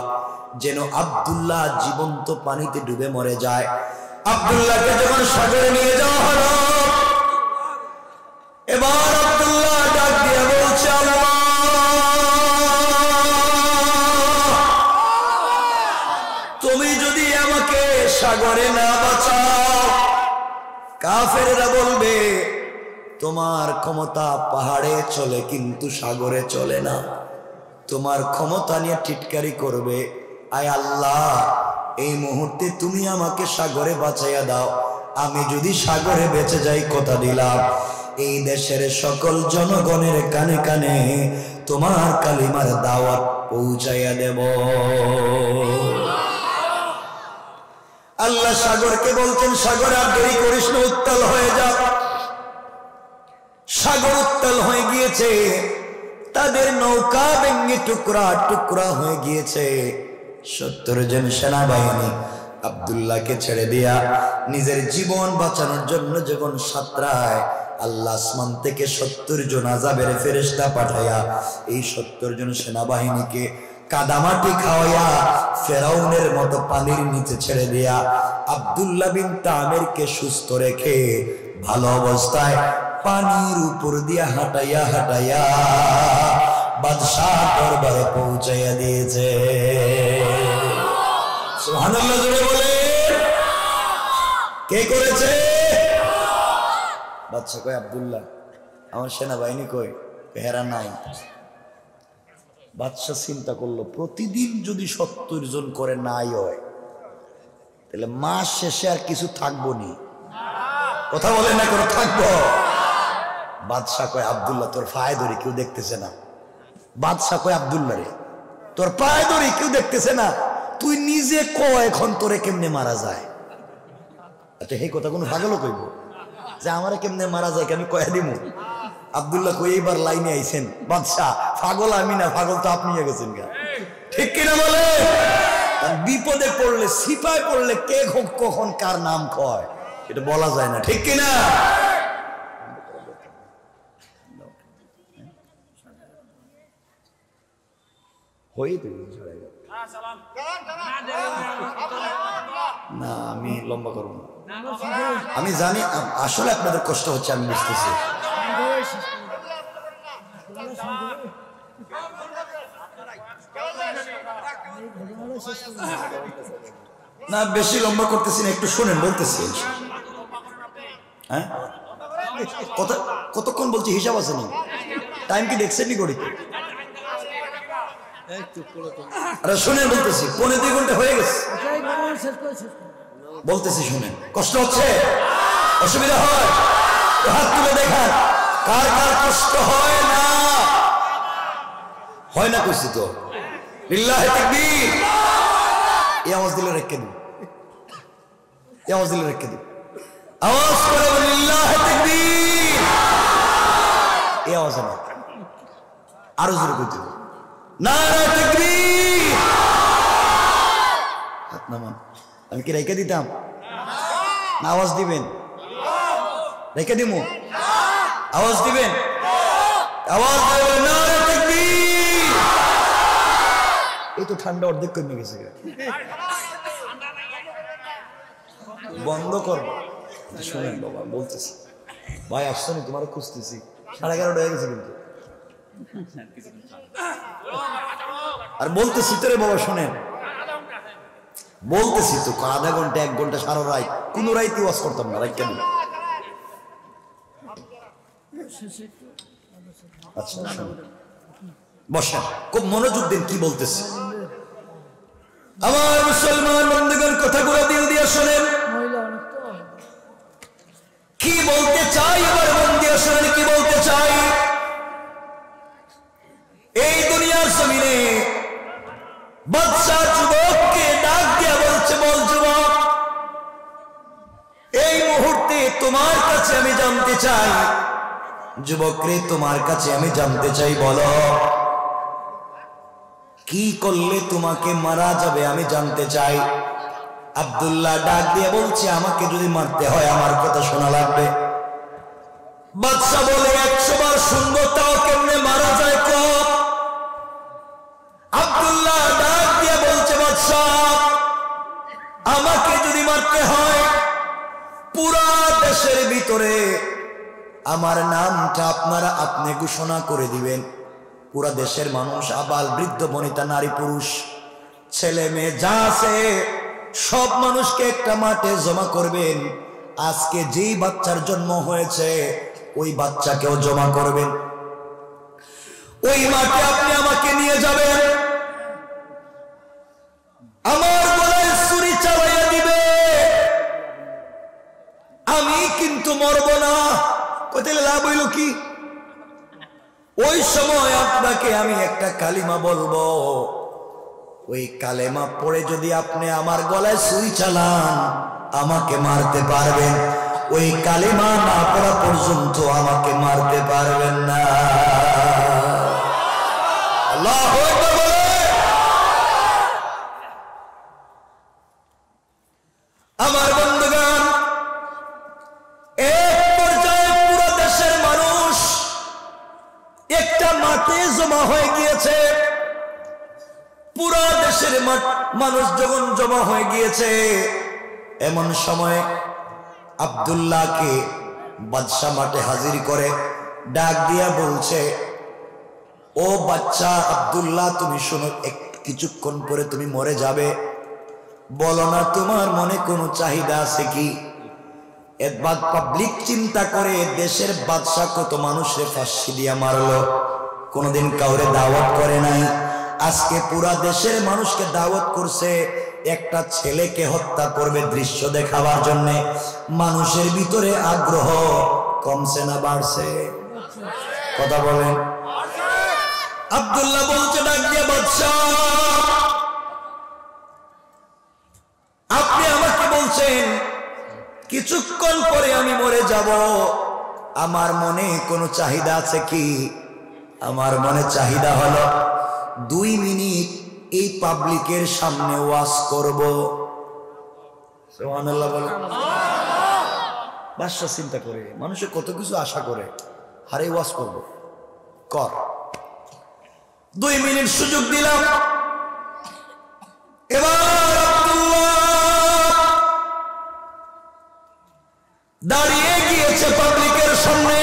A: যেন আব্দুল্লাহ জীবন্ত পানিতে ডুবে মরে যায়। আব্দুল্লাহকে যখন সাগরে নিয়ে যাওয়া হলো, এবার আব্দুল্লাহ ডাক দিয়ে বলছে, আল্লাহ তুমি যদি আমাকে সাগরে না বাঁচাও, কাফেররা বলবে তোমার ক্ষমতা পাহাড়ে চলে কিন্তু সাগরে চলে না, তোমার ক্ষমতা নিয়ে টিটকারি করবে। আয় আল্লাহ, এই মুহূর্তে তুমি আমাকে সাগরে বাঁচাইয়া দাও, আমি যদি সাগরে বেঁচে যাই কথা দিলাম এই দেশের সকল জনগণের কানে কানে তোমার কালিমার দাওয়াত পৌঁছাইয়া দেব। আল্লাহ সাগরকে বলছেন, সাগর আর দেরি করিস না, উত্তাল হয়ে যা। সাগর উত্তাল হয়ে গিয়েছে, তাদের নৌকা ভেঙে টুকরা টুকরা হয়ে গিয়েছে। 70 জন সেনাবাহিনী আব্দুল্লাহকে ছেড়ে দিয়া নিজের জীবন বাঁচানোর জন্য যখন সাঁতরায়, আল্লাহ আসমান থেকে 70 জন আযাবের ফেরেশতা পাঠাইয়া এই 70 জন সেনাবাহিনীকে কাদামাটি খাওয়াইয়া ফেরাউনের মতো পানির নিচে ছেড়ে দিয়া আব্দুল্লাহ বিন তামিরকে সুস্থ রেখে ভালো অবস্থায় পানির উপর দিয়া হাঁটাইয়া হাঁটাইয়া বাদশাহ দরবারে পৌঁছাইয়া দিয়েছে। সুবহানাল্লাহ জোরে বলে। কে করেছে? বাদশা কয় আব্দুল্লাহ, আমার সেনাবাহিনী কই? হেরা নাই। বাদশা চিন্তা করলো প্রতিদিন যদি 70 জন করে নাই হয় তাহলে মাস শেষে আর কিছু থাকবো নি। কথা বলে না করে থাকবো। বাদশা কয় আব্দুল্লাহ, তোর পায়ে ধরে কেউ দেখতেছে না। বাদশা কয় আব্দুল্লাহ রে, তোর পায়ে ধরে কেউ দেখতেছে না, তুই নিজে ক এখন তোরে কেমনে মারা যায়। আচ্ছা এই কথা কোনো পাগলও কইব যে আমারে কেমনে মারা যায় আমি কয়া দিমু? আব্দুল্লাহ কই এইবার লাইনে আইছেন। বাদশাহ পাগল আমি না, পাগল তো আপনি গেছেন গা। ঠিক কিনা বলে? বিপদে পড়লে সিপায় পড়লে কে কখন কার নাম কয় এটা বলা যায় না। ঠিক কিনা? না আমি লম্বা করব না, আমি জানি আসলে আপনাদের কষ্ট হচ্ছে, আমি বুঝতেছি। না বেশি লম্বা করতেছি না, একটু শুনেন বলতেছি। হ্যাঁ কতক্ষণ বলছি হিসাব আছে নি? টাইম কি দেখছেন নি ঘড়িতে? আরে শুনেন বলতেছি, 1.5 ঘন্টা হয়ে গেছে বলতেছি, শুনেন। কষ্ট হচ্ছে? অসুবিধা হয়? হাত তুলে দেখান কার কার কষ্ট হয় না। হয় না কইছি তো। লিল্লাহি তাকবীর। এই আওয়াজ দিলে রেখে দিন, এই আওয়াজ দিলে রেখে দিন। আওয়াজ করে লিল্লাহি তাকবীর। এই আওয়াজ না, আরো জোরে কইতে হবে। নারে তাকবীর। হাত নামান। আমি কি রেখে দিতাম? না আওয়াজ দিবেন? রেখে দিমু? আওয়াজ দিবেন? আওয়াজ দিবেন। নারে তাকবীর। এই তো ঠান্ডা অর্ধেক কমে গেছে। বন্ধ করবো। শোনেন বাবা বলতেছি, ভাই আসছো নি? তোমার খুঁজতেছি। 11:30 হয়ে গেছে কিন্তু। আর বলতেছি তো রে বাবা, শোনেন বলতেছি তো, আধা ঘন্টা 1 ঘন্টা সারা রাত কোন রাইতে ওয়াজ করতাম না। রাত কেন? আচ্ছা বসেন, খুব মনোযোগ দিন কি বলতেছি। আমার মুসলমান বন্ধুগণ কথাগুলো দিল দিয়ে শোনেন কি বলতে চাই। আমার মন দিয়ে শোনেন কি বলতে চাই। এই দুনিয়ার জমিনে বাদশাহ যুবককে ডাক দিয়া বলছে, বল যুবক, এই মুহূর্তে তোমার কাছে আমি জানতে চাই। যুবক রে, তোমার কাছে আমি জানতে চাই, বলো কি করলে তোমাকে মারা যাবে আমি জানতে চাই। আব্দুল্লাহ ডাক দিয়ে বলছে, আমাকে যদি মারতে হয় আমার কথা শোনা লাগবে। বাদশাহ বলে, 100 বার শুনবো, তাও কেমনে মারা যায় কম। আব্দুল্লাহ ডাক দিয়ে বলছে, বাদশাহ আমাকে যদি মারতে হয় পুরা দেশের ভিতরে আমার নামটা আপনি ঘোষণা করে দিবেন। পুরা দেশের মানুষ, আবাল বৃদ্ধ বনিতা নারী পুরুষ ছেলে মেয়ে যা আছে সব মানুষকে একটা মাঠে জমা করবেন। আজকে যেই বাচ্চার জন্ম হয়েছে ওই বাচ্চাকেও জমা করবেন। ওই মাঠে আপনি আমাকে নিয়ে যাবেন, আমার গলায় ছুরি চালাইয়া দিবে, আমি কিন্তু মরব না। কোথায় লাভ হইল কি? ওই সময় আপনাকে আমি একটা কালিমা বলবো, ওই কালেমা পড়ে যদি আপনি আমার গলায় ছুরি চালান আমাকে মারতে পারবেন। ওই কালেমা না পড়া পর্যন্ত আমাকে মারতে পারবেন না। আল্লাহু আকবার বলে। আমার বন্ধুগণ, এক পর্যায়ে পুরো দেশের মানুষ একটা মাঠে জমা হয়ে গিয়েছে। দেশের মানুষ যখন জমা হয়ে গিয়েছে, এমন সময় আব্দুল্লাহকে বাদশাহ মাঠে হাজির করে ডাক দিয়া বলছে, ও বাচ্চা আব্দুল্লাহ, তুমি শোনো, কিছুক্ষণ পরে তুমি মরে যাবে। বলো না তোমার মনে কোনো চাহিদা আছে কি? এবার পাবলিক চিন্তা করে দেশের বাদশাহ কত মানুষের ফাঁসি দিয়া মারলো, কোনদিন কাউরে দাওয়াত করে নাই। আজকে পুরা দেশের মানুষকে দাওয়াত করছে একটা ছেলেকে হত্যা করবে দৃশ্য দেখাবার জন্য। মানুষের ভিতরে আগ্রহ কমছে না বাড়ছে? কথা বলেন। আব্দুল্লাহ বলছে ডাক দিয়ে, বাদশাহ আপনি আমাকে বলছেন কিছুক্ষণ পরে আমি মরে যাব, আমার মনে কোনো চাহিদা আছে কি? আমার মনে চাহিদা হলো 2 মিনিট এই পাবলিকের সামনে ওয়াজ করব। সুবহানাল্লাহ বলেন। বাদশা চিন্তা করে, মানুষে কত কিছু আশা করে, হারে ওয়াজ করব, কর। 2 মিনিট সুযোগ দিলাম। এবার দাঁড়িয়ে গিয়েছে পাবলিকের সামনে,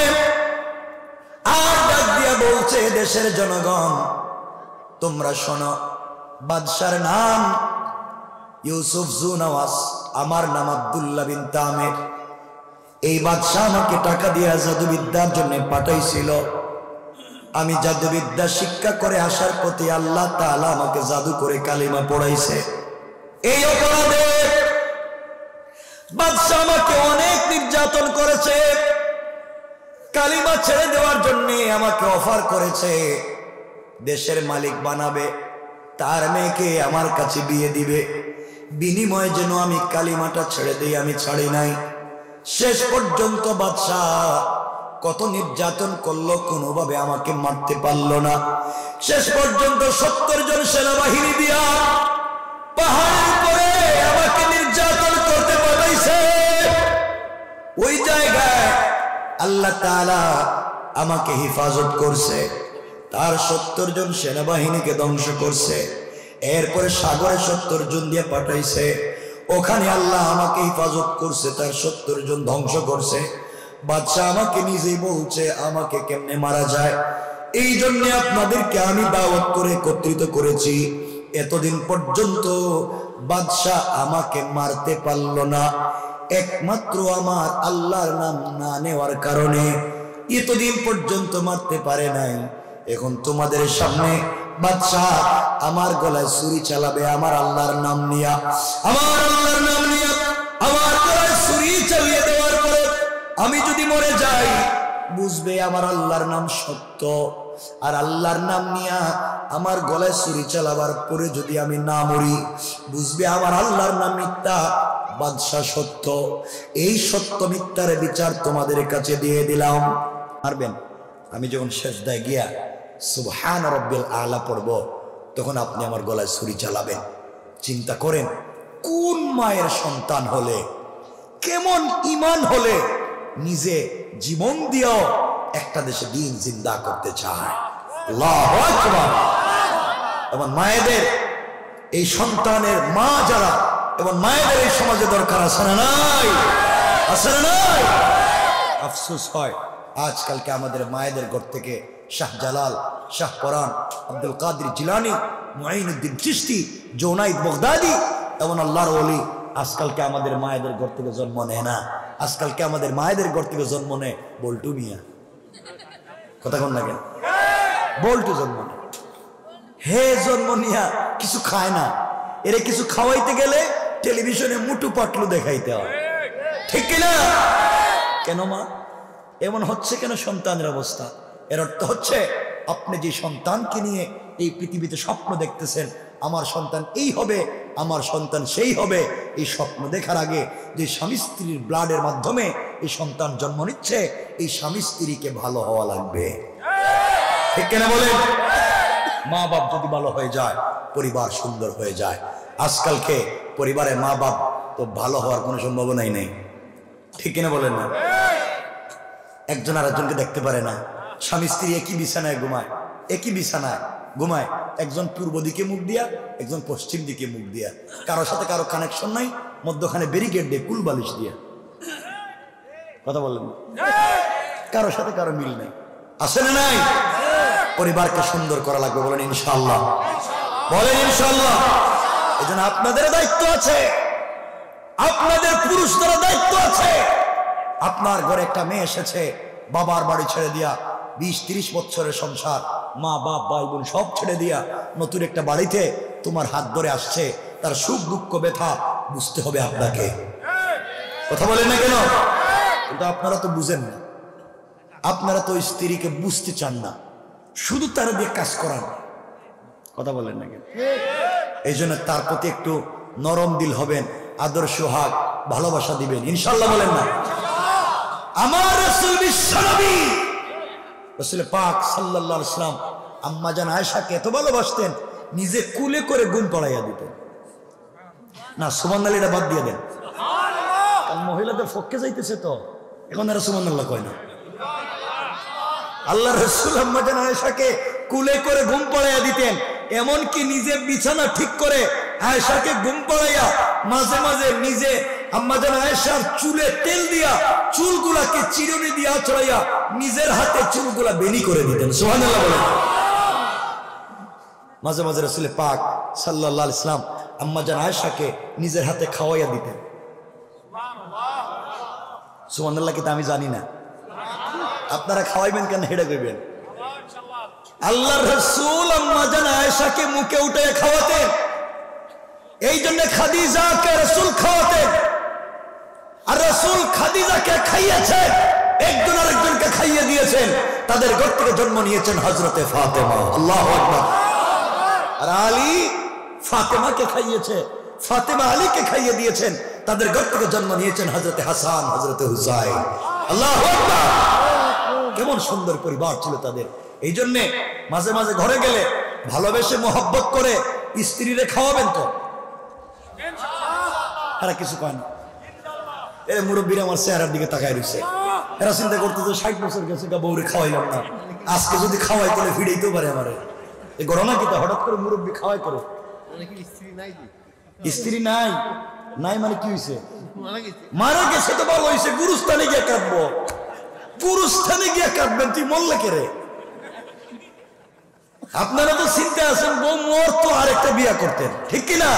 A: আর ডাক দিয়া বলছে, দেশের জনগণ তোমরা শোনো, বাদশার নাম ইউসুফ জুনওয়াজ, আমার নাম আব্দুল্লাহ বিন তামির। এই বাদশা আমাকে টাকা দিয়ে জাদুবিদ্যার জন্য পাঠাইছিল। আমি জাদুবিদ্যা শিক্ষা করে আসার প্রতি আল্লাহ তাআলা আমাকে জাদু করে কালিমা পড়াইছে। এই অপরাধে বাদশা আমাকে অনেক নির্যাতন করেছে। কালিমা ছেড়ে দেওয়ার জন্য আমাকে অফার করেছে, দেশের মালিক বানাবে, তার মেয়েকে আমার কাছে বিয়ে দিবে, বিনিময়ে যেন আমি কালিমাটা ছেড়ে দিই। আমি ছাড়ি নাই। শেষ পর্যন্ত বাদশা কত নির্যাতন করলো, কোনোভাবে আমাকে মারতে পারলো না। শেষ পর্যন্ত 70 জন সেনাবাহিনী দিয়া পাহাড়ের উপরে আমাকে নির্যাতন করতে পাঠাইছে। ওই জায়গায় আল্লাহ তাআলা আমাকে হেফাজত করছে, তার 70 জন সেনাবাহিনীকে ধ্বংস করছে। এরপরে সাগরে 70 জন দিয়ে পাঠাইছে, ওখানে আল্লাহ আমাকে হেফাজত করছে, তার 70 জন ধ্বংস করছে। বাদশা আমাকে নিজেই বলছে আমাকে কেমনে মারা যায়, এই জন্য আপনাদেরকে আমি দাওয়াত করে একত্রিত করেছি। এতদিন পর্যন্ত বাদশা আমাকে মারতে পারলো না, একমাত্র আমার আল্লাহর নাম না নেওয়ার কারণে এতদিন পর্যন্ত মারতে পারে নাই। এখন তোমাদের সামনে বাদশা আমার গলায় ছুরি চালাবে আমার আল্লাহর নাম নিয়া, আমার আল্লাহর নাম নিয়া আমার গলায় ছুরি চালিয়ে দেওয়ার পরে আমি যদি মরে যাই, বুঝবে আমার আল্লাহর নাম সত্য। আর আল্লাহর নাম নিয়া আমার গলায় ছুরি চালাবার পরে যদি আমি না মরি, বুঝবে আমার আল্লাহর নাম মিথ্যা, বাদশা সত্য। এই সত্য মিথ্যার বিচার তোমাদের কাছে দিয়ে দিলাম। পারবেন? আমি যখন সেজদায় গিয়া সুবহান রাব্বিল আলা পড়ব, তখন আপনি আমার গলায় ছুরি চালাবেন। চিন্তা করেন, কোন মায়ের সন্তান হলে, কেমন ঈমান হলে নিজে জীবন দিয়েও একটা দেশে দিন জিন্দা করতে চায়। আল্লাহু আকবার। এবং মায়েদের, এই সন্তানের মা যারা, এবং মায়েদের এই সমাজে দরকার আছে না নাই? আছে না নাই? আফসোস হয় আজকালকে আমাদের মায়েদের ঘর থেকে শাহজালাল, শাহ পরান, আব্দুল কাদের জিলানী, মুঈনুদ্দিন চিশতি, জুনাইদ বাগদাদি এবং আল্লাহর ওলি আজকালকে আমাদের মায়েদের ঘর থেকে জন্ম নেয় না। আজকালকে আমাদের মায়েদের ঘর থেকে জন্ম নেয় বল্টু মিয়া। কথা কোন লাগে? বল্টু জন্ম নেয়, হে জন্ম নিয়া কিছু খায় না। এরে কিছু খাওয়াইতে গেলে টেলিভিশনে মুটু পাটলু দেখাইতে হয়, ঠিক কিনা? কেন মা এমন হচ্ছে কেন সন্তানের অবস্থা? এর অর্থ হচ্ছে আপনি যে সন্তানকে নিয়ে এই পৃথিবীতে স্বপ্ন দেখতেছেন, আমার সন্তান এই হবে, আমার সন্তান সেই হবে, এই স্বপ্ন দেখার আগে যে স্বামী স্ত্রীর ব্লাডের মাধ্যমে এই সন্তান জন্ম নিচ্ছে, এই স্বামী স্ত্রীকে ভালো হওয়া লাগবে, ঠিক কিনা বলেন? মা বাপ যদি ভালো হয়ে যায়, পরিবার সুন্দর হয়ে যায়। আজকালকে পরিবারে মা বাপ তো ভালো হওয়ার কোনো সম্ভাবনাই নেই, ঠিক কিনা বলেন না? একজন আরেকজনকে দেখতে পারে না, স্বামী স্ত্রী একই বিছানায় ঘুমায়, একই বিছানায় ঘুমায়, একজন পূর্ব দিকে মুখ দিয়া, একজন পশ্চিম দিকে মুখ দিয়া, কারোর সাথে কারো কানেকশন নাই, মধ্যখানে ব্যারিকেড দিয়ে কুল বালিশ দিয়া। কথা বললেন, কারোর সাথে কারো মিল নাই, আছে না নাই? পরিবারকে সুন্দর করা লাগবে, বলেন ইনশাআল্লাহ, বলেন ইনশাআল্লাহ। এই জন্য আপনাদের দায়িত্ব আছে, আপনাদের পুরুষদের দায়িত্ব আছে। আপনার ঘরে একটা মেয়ে এসেছে, বাবার বাড়ি ছেড়ে দিয়া, 20-30 বছরের সংসার, মা বাপ ভাই বোন সব ছেড়ে দিয়া নতুন একটা বাড়িতে তোমার হাত ধরে আসছে, তার সুখ দুঃখ ব্যথা বুঝতে হবে আপনাকে। কথা বলেন না কেন? কিন্তু আপনারা তো বুঝেন না, আপনারা তো স্ত্রীকে বুঝতে চান না, শুধু তারা দিয়ে কাজ করান। কথা বলেন না কেন? এই জন্য তার প্রতি একটু নরম দিল হবেন, আদর সোহাগ ভালোবাসা দিবেন, ইনশাআল্লাহ বলেন না? আমার রাসূল বিশ্বনবী রাসূল পাক সাল্লাল্লাহু আলাইহি ওয়াসাল্লাম আম্মা জান আয়েশাকে এত ভালোবাসতেন, নিজে কুলে করে ঘুম পড়াইয়া দিতেন। না সুবহানাল্লাহ, এটা বাদ দিয়ে দেন, কারণ মহিলাদের পক্ষে যাইতেছে তো, এখন আর সুবহানাল্লাহ কয় না। আল্লাহ রাসূল আম্মা জান আয়েশাকে কুলে করে ঘুম পড়াইয়া দিতেন, এমনকি নিজে বিছানা ঠিক করে আয়েশাকে ঘুম পড়াইয়া মাঝে মাঝে নিজে আম্মা জান আয়েশার চুলে তেল দিয়া চুলগুলাকে চিরুনি দিয়া ছড়াইয়া নিজের হাতে চুলগুলা বেনি করে দিতেন। সুবহানাল্লাহ বলেন। মাঝে মাঝে রাসূল পাক সাল্লাল্লাহু আলাইহি ওয়াসাল্লাম আম্মা জান আয়েশাকে নিজের হাতে খাওয়াইয়া দিতেন। সুবহানাল্লাহ কি তা আমি জানি না, আপনারা খাওয়াইবেন কেন হেডে কইবেন? আল্লাহর রাসূল আম্মা জান আয়েশাকে মুখে উঠায় খাওয়াতেন, এই জন্য খাদিজাকে রাসূল খাওয়াতেন। আর রাসূল খাদিজাকে খাইয়েছেন, একজন আরেকজনকে খাইয়ে দিয়েছেন, তাদের ঘর থেকে জন্ম নিয়েছেন হযরতে ফাতেমা। আল্লাহু আকবার। আর আলী ফাতেমাকে খাইয়েছে, ফাতেমা আলীকে খাইয়ে দিয়েছেন, তাদের ঘর থেকে জন্ম নিয়েছেন হযরতে হাসান, হযরতে হুসাইন। আল্লাহু আকবার। কেমন সুন্দর পরিবার ছিল তাদের। এই জন্যে মাঝে মাঝে ঘরে গেলে ভালোবেসে মোহাব্বত করে স্ত্রীরে খাওয়াবেন তো? এরা কিছু কয় না, এরা মুরব্বীরা আমার চেহারার দিকে তাকায় রয়েছে, এরা চিন্তা করতেছে 60 বছর গেছে বউরে খাওয়াইলাম না, আজকে যদি খাওয়াই তাহলে ফিরেইতেও পারে আমারে। এই ঘটনা কি হঠাৎ করে মুরব্বী খাওয়াই করে? স্ত্রী নাই, নাই মানে কি হয়েছে? মারা গেছে তো ভালো হয়েছে, গুরুস্থানে গিয়ে কাঁদবো। গুরুস্থানে গিয়ে কাঁদবেন, তুই মরলে কে রে? আপনারা তো চিন্তা আছেন বউ মোর তো আরেকটা বিয়া করতেন, ঠিক কিনা?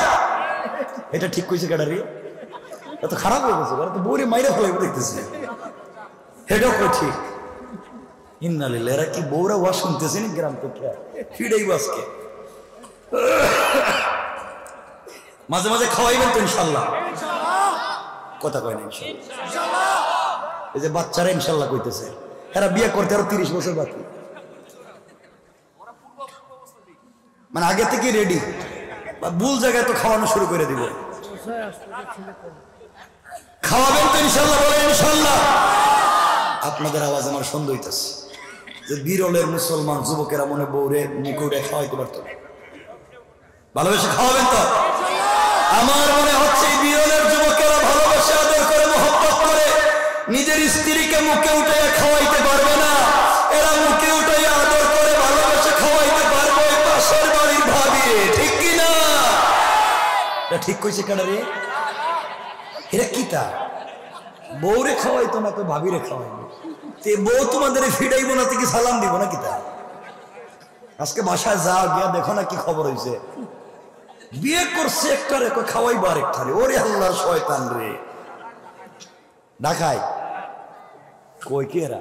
A: এটা ঠিক কইছে কাটারি, এত খারাপ হয়ে গেছে, তো বউরে মাইরা ফেলাইব দেখতেছে, এটাও ঠিক। ইন্নালিল্লাহ, এরা কি বউরা ওয়া শুনতেছেন গ্রাম থেকে ফিরেই আজকে। মাঝে মাঝে খাওয়াইবেন তো ইনশাল্লাহ? কথা কয় না ইনশাল্লাহ? এই যে বাচ্চারা ইনশাল্লাহ কইতেছে, এরা বিয়ে করতে আরো 30 বছর বাকি, মানে আগে থেকে রেডি, ভুল জায়গায় তো খাওয়ানো শুরু করে দিব। খাওয়াবেন তো ইনশাল্লাহ? বলেন ইনশাল্লাহ। আপনাদের আওয়াজ আমার সন্দেহ হইতেছে যে বিরলের মুসলমান যুবকেরা মনে বউরে মুখে উঠে খাওয়াইতে পারত, ভালোবেসে খাওয়াবেন তো? আমার মনে হচ্ছে বিরলের যুবকেরা ভালোবেসে আদর করে মোহব্বত করে নিজের স্ত্রীকে মুখে উঠে খাওয়াইতে পারবে না, এরা মুখে উঠে আদর করে ভালোবেসে খাওয়াইতে পারবে পাশের বাড়ির ভাবি, ঠিক কিনা? ঠিক কইছে কেন রে? এরা কিতা বউরে খাওয়াইতো না তো ভাবিরে খাওয়াইবে, বউ তোমাদের ফিরাইবো না, কি সালাম দিব না কিতা? আজকে বাসায় যাও, গিয়া দেখো না কি খবর হয়েছে, বিয়ে করছে একটা রে খাওয়াইবো আরেকটা রে। ওরে আল্লাহ শয়তান রে, ঢাকায় কই কি এরা?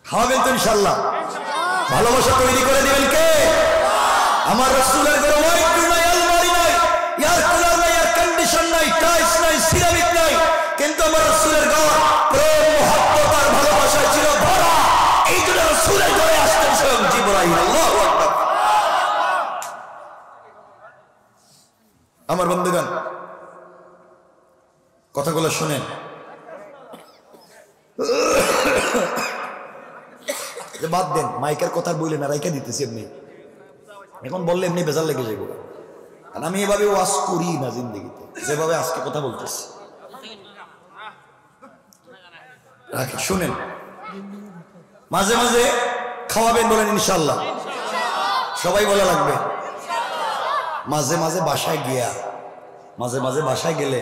A: খাওয়াবেন তো ইনশাল্লাহ? ভালোবাসা তৈরি করে দিবেন কে? আমার রাসূলের ঘরে ওয়াইটু নাই, আলমারি নাই, এয়ার কুলার নাই, এয়ার কন্ডিশন নাই, টাইলস নাই, সিরামিক নাই, কিন্তু আমার রাসূলের ঘর প্রেম মুহাব্বত আর ভালোবাসায় ছিল ভরা। এই জন্য রাসূলের ঘরে আসতেন স্বয়ং জিবরাইল। আল্লাহু আকবার। আমার বন্ধুগণ, কথাগুলো শুনেন। বাদ দেন, মাইকের কথা বললেন না, রাইখা দিতেছি এমনি, এখন বললে এমনি বেজার লেগে যাইব। কারণ আমি এভাবে ওয়াজ করি না জিন্দগিতে, যেভাবে আজকে কথা বলতেছি। শুনেন, মাঝে মাঝে খাওয়াবেন, বলেন ইনশাল্লাহ? সবাই বলা লাগবে। মাঝে মাঝে বাসায় গিয়া, মাঝে মাঝে বাসায় গেলে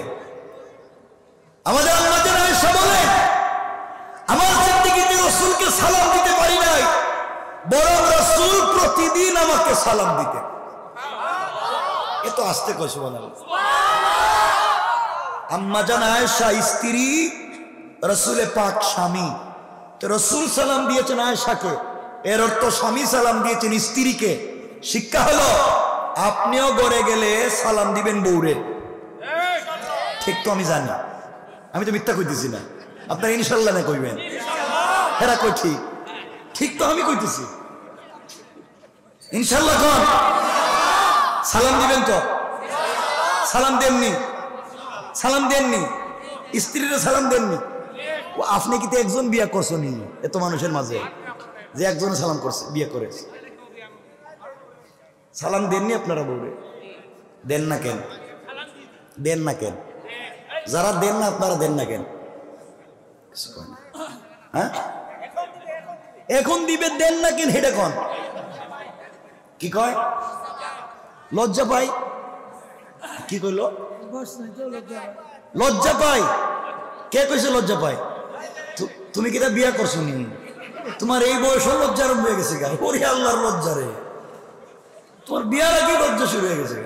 A: আমাদের আম্মা জান আয়েশা বলেন, আমার জিন্দেগিতে রাসূলকে সালাম দিতে পারি নাই, বরং রাসূল প্রতিদিন আমাকে সালাম দিতেন। এত আস্তে কয় সুবহানাল্লাহ। আম্মা জান আয়েশা স্ত্রী, রাসূলে পাক স্বামী। তো রাসূল সালাম দিয়েছেন আয়েশাকে, এর অর্থ স্বামী সালাম দিয়েছেন স্ত্রীকে। শিক্ষা হলো আপনিও ঘরে গেলে সালাম দিবেন বউরে। ঠিক তো আমি জানি, আমি তো মিথ্যা কইতেছি না। আপনারা ইনশাল্লাহ না কইবেন? হেরা কই ঠিক? ঠিক তো আমি কইতেছি। ইনশাল্লাহ কোন সালাম দিবেন তো? সালাম দেননি? সালাম দেননি? স্ত্রীরা সালাম দেননি? ও আপনি কি তো একজন বিয়া করছনি এত মানুষের মাঝে যে একজন সালাম করছে, বিয়ে করেছে? সালাম দেননি আপনারা বউরে? দেন না কেন? দেন না কেন? যারা দেন না আপনারা দেন না কেন? হ্যাঁ, এখন দিবে, দেন না কেন? হেডে কোন কি কয়? লজ্জা পাই? কি কইল? লজ্জা পাই? কে কইছে লজ্জা পাই? তুমি কি বিয়া করছো নি? তোমার এই বয়সও লজ্জা আরম্ভ হয়ে গেছে? ওরে আল্লাহর লজ্জা রে, তোমার বিয়ার আগে লজ্জা শুরু হয়ে গেছে।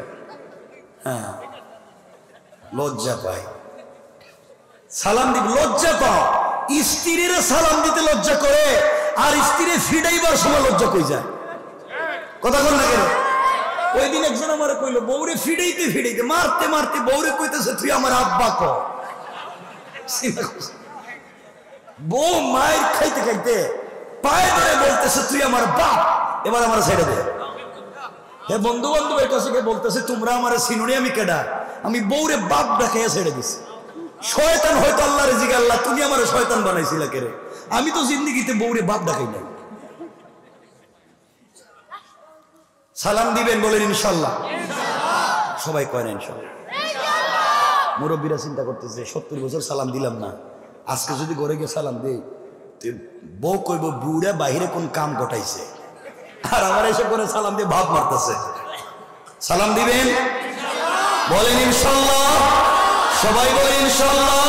A: হ্যাঁ, লজ্জা পাই, সালাম দিব, লজ্জা পাও। স্ত্রীরা সালাম দিতে লজ্জা করে, আর স্ত্রী ফিডাইবার সময় লজ্জা কই যায়? কথা বল না কেন? ওই দিন একজন আমার কইলো, বউরে ফিডাইতে ফিডাইতে মারতে মারতে বউরে কইতেছে তুই আমার আব্বা ক। বউ মায়ের খাইতে খাইতে পায়ে ধরে বলতেছে তুই আমার বাপ, এবার আমার ছেড়ে দে। হে বন্ধু বান্ধব এটা বলতেছে তোমরা আমার সিনুনি, আমি কেডা? আমি বউরে বাপ দেখাইয়া ছেড়ে দিছি। শয়তান হয়তো আল্লাহ রেজিক, আল্লাহ তুমি আমার শয়তান বানাইছিলা কেরে? আমি তো জিন্দেগিতে বউরে বাপ দেখাই নাই। সালাম দিবেন বলেন ইনশাল্লাহ? সবাই কয় না ইনশাল্লাহ? মুরব্বীরা চিন্তা করতেছে 70 বছর সালাম দিলাম না, আজকে যদি ঘরে গিয়ে সালাম দেই বউ কইব বুড়া বাহিরে কোন কাম ঘটাইছে, আর আমার এসে করে সালাম দিয়ে ভাব মারতেছে। সালাম দিবেন বলেন ইনশাল্লাহ? সবাই বলেন ইনশাল্লাহ?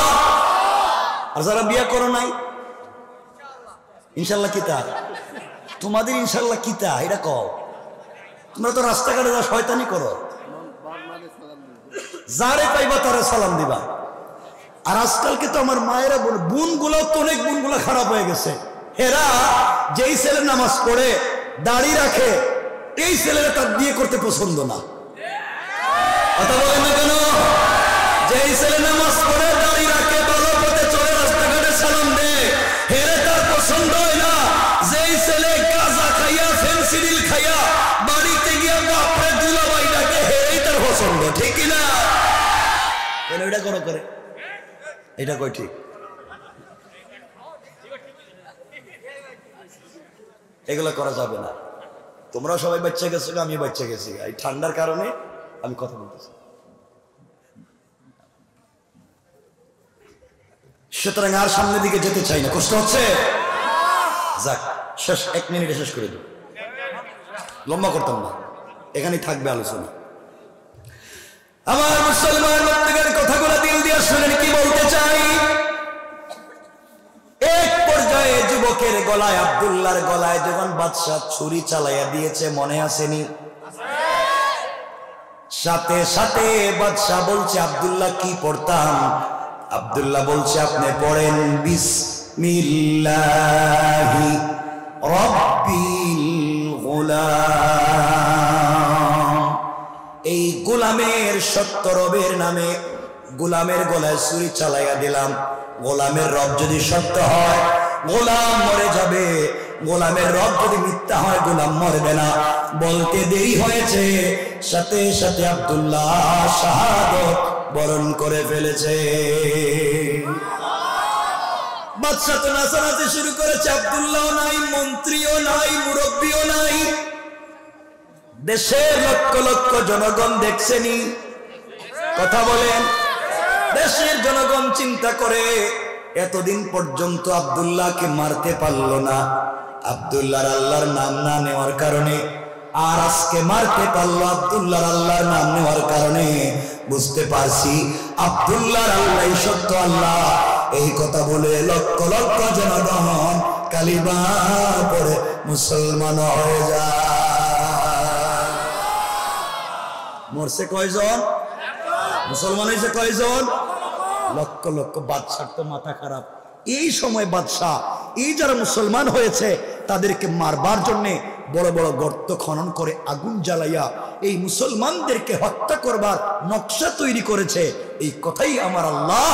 A: আর যারা বিয়ে করো নাই ইনশাল্লাহ কিতা? তোমাদের ইনশাল্লাহ কিতা এটা কও? তোমরা তো রাস্তাঘাটে যা শয়তানি করো, যারে পাইবা তারা সালাম দিবা। আর আজকালকে তো আমার মায়েরা বলে, বোনগুলো তো অনেক বোনগুলো খারাপ হয়ে গেছে। এরা যেই ছেলে নামাজ পড়ে দাড়ি রাখে, এই ছেলেরা তার বিয়ে করতে পছন্দ না। কথা বলেন না কেন? যেই ছেলে নামাজ পড়ে দাড়ি রাখে, ভালো পথে চলে, রাস্তাঘাটে সালাম দেয়, হেরে তার পছন্দ হয় না। যেই ছেলে গাঁজা খাইয়া ফেন্সিডিল খাইয়া বাড়িতে গিয়া বাপরে দুলাভাই ডাকে, হেরেই তার পছন্দ। ঠিক কিনা? কেন এটা করো করে? এটা কই ঠিক? এগুলো করা যাবে না। তোমরা সবাই বাচ্চা গেছো, আমি বাচ্চা গেছি, এই ঠান্ডার কারণে আমি কথা বলতেছি। সুতরাং আর সামনের দিকে যেতে চাই না, কষ্ট হচ্ছে। যাক, শেষ 1 মিনিটে শেষ করে দেব, লম্বা করতাম না, এখানেই থাকবে আলোচনা। আমার মুসলমান বন্ধুদের কথাগুলো দিল দিয়ে শুনেন কি বলতে চাই। এক পর্যায়ে যুবকের গলায়, আব্দুল্লাহর গলায় যখন বাদশা ছুরি চালাইয়া দিয়েছে, মনে আসেনি? সাথে সাথে বাদশা বলছে আব্দুল্লাহ কি পড়তাম? আব্দুল্লাহ বলছে আপনি পড়েন বিসমিল্লাহি রাব্বিল গোলাম। এই গোলামের সত্য রবের নামে গোলামের গলায় ছুরি চালাইয়া দিলাম। গোলামের রব যদি সত্য হয় গোলাম মরে যাবে, গোলামের রব যদি মিথ্যা হয় গোলাম মরবে না। বলতে দেরি হয়েছে, সাথে সাথে আব্দুল্লাহ শাহাদত বরণ করে ফেলেছে। বাদশা তো নাচানাচি শুরু করেছে, আব্দুল্লাহ নাই, মন্ত্রীও নাই, মুরব্বীও নাই, দেশের লক্ষ লক্ষ জনগণ দেখছেনি। কথা বলেন, দেশের জনগণ চিন্তা করে এতদিন পর্যন্ত আব্দুল্লাহকে মারতে পারলো না। আব্দুল্লাহর আল্লাহর নাম না নেওয়ার কারণে আর আজকে মারতে পারলো আব্দুল্লাহর আল্লাহর নাম নেওয়ার কারণে। বুঝতে পারছি আব্দুল্লাহর আল্লাহ সত্য আল্লাহ। এই কথা বলে লক্ষ লক্ষ জনগণ কালিমা পড়ে মুসলমান হয়ে যায়। মরছে কয়জন? মুসলমান হয়েছে কয়জন? লক্ষ লক্ষ। বাদশার তো মাথা খারাপ। এই সময় বাদশাহ এই যারা মুসলমান হয়েছে তাদেরকে মারবার জন্য বড় বড় গর্ত খনন করে আগুন জ্বালাইয়া এই মুসলমানদেরকে হত্যা করবার নকশা তৈরি করেছে। এই কথাই আমার আল্লাহ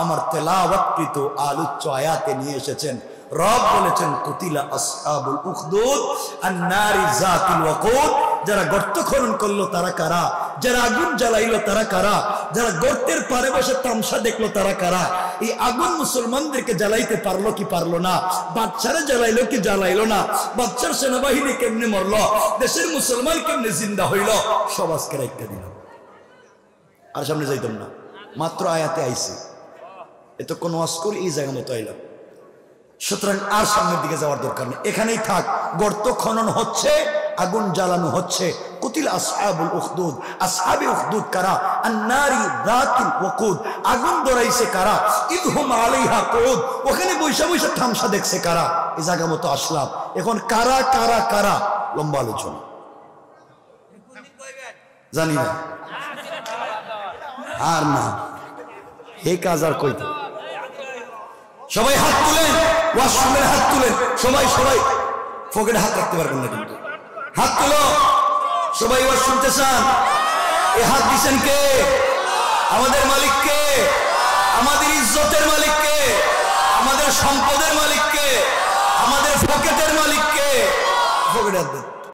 A: আমার তেলাওয়াতকৃত আলোচ্য আয়াতে নিয়ে এসেছেন। রব বলেছেন কুতিলা আসহাবুল উখদুদ আন-নারি যাতিল ওয়াকুদ। যারা গর্ত খনন করলো তারা কারা? যারা আগুন জ্বালাইলো তারা কারা? যারা গর্তের পারে বসে তামসা দেখলো তারা কারা? এই আগুন মুসলমানদেরকে জ্বালাইতে পারলো কি পারলো না? বাচ্চারা জ্বালাইলো কি জ্বালাইলো না? বাচ্চার সেনাবাহিনী কেমনে মরলো? দেশের মুসলমান কেমনে জিন্দা হইল? সব আজকে রাইখা দিলাম। আর সামনে যাইতাম না, মাত্র আয়াতে আইছি। এত কোন ওয়াজ করে এই জায়গা মতো আইলাম। সুতরাং আর সামনের দিকে যাওয়ার দরকার নেই, এখানেই থাক। গর্ত খনন হচ্ছে, আগুন জ্বালানো হচ্ছে। কুতিল আসহাবুল উখদুদ। আসহাবে উখদুদ কারা? আন-নারি যাতিল ওয়াকুদ। আগুন ধরাইছে কারা? ইদহুম আলাইহা কুউদ। ওখানে বৈশা বৈশা তামসা দেখছে কারা? এই জায়গা মতো আসলাম। এখন কারা কারা কারা লম্বা আলোচনা, জানি না। আর না, এই কাজ আর কইতে। সবাই হাত তুলেন, ওয়াশরুমের হাত তুলেন। সবাই সবাই পকেটে হাত রাখতে পারবেন না কিন্তু। হাত তুলো সবাই। ওয়াজ শুনতে চান? এই হাত দিচ্ছেন কে? আমাদের মালিক কে? আমাদের ইজ্জতের মালিক কে? আমাদের সম্পদের মালিক কে? আমাদের পকেটের মালিক কে? পকেটে হাত দেন।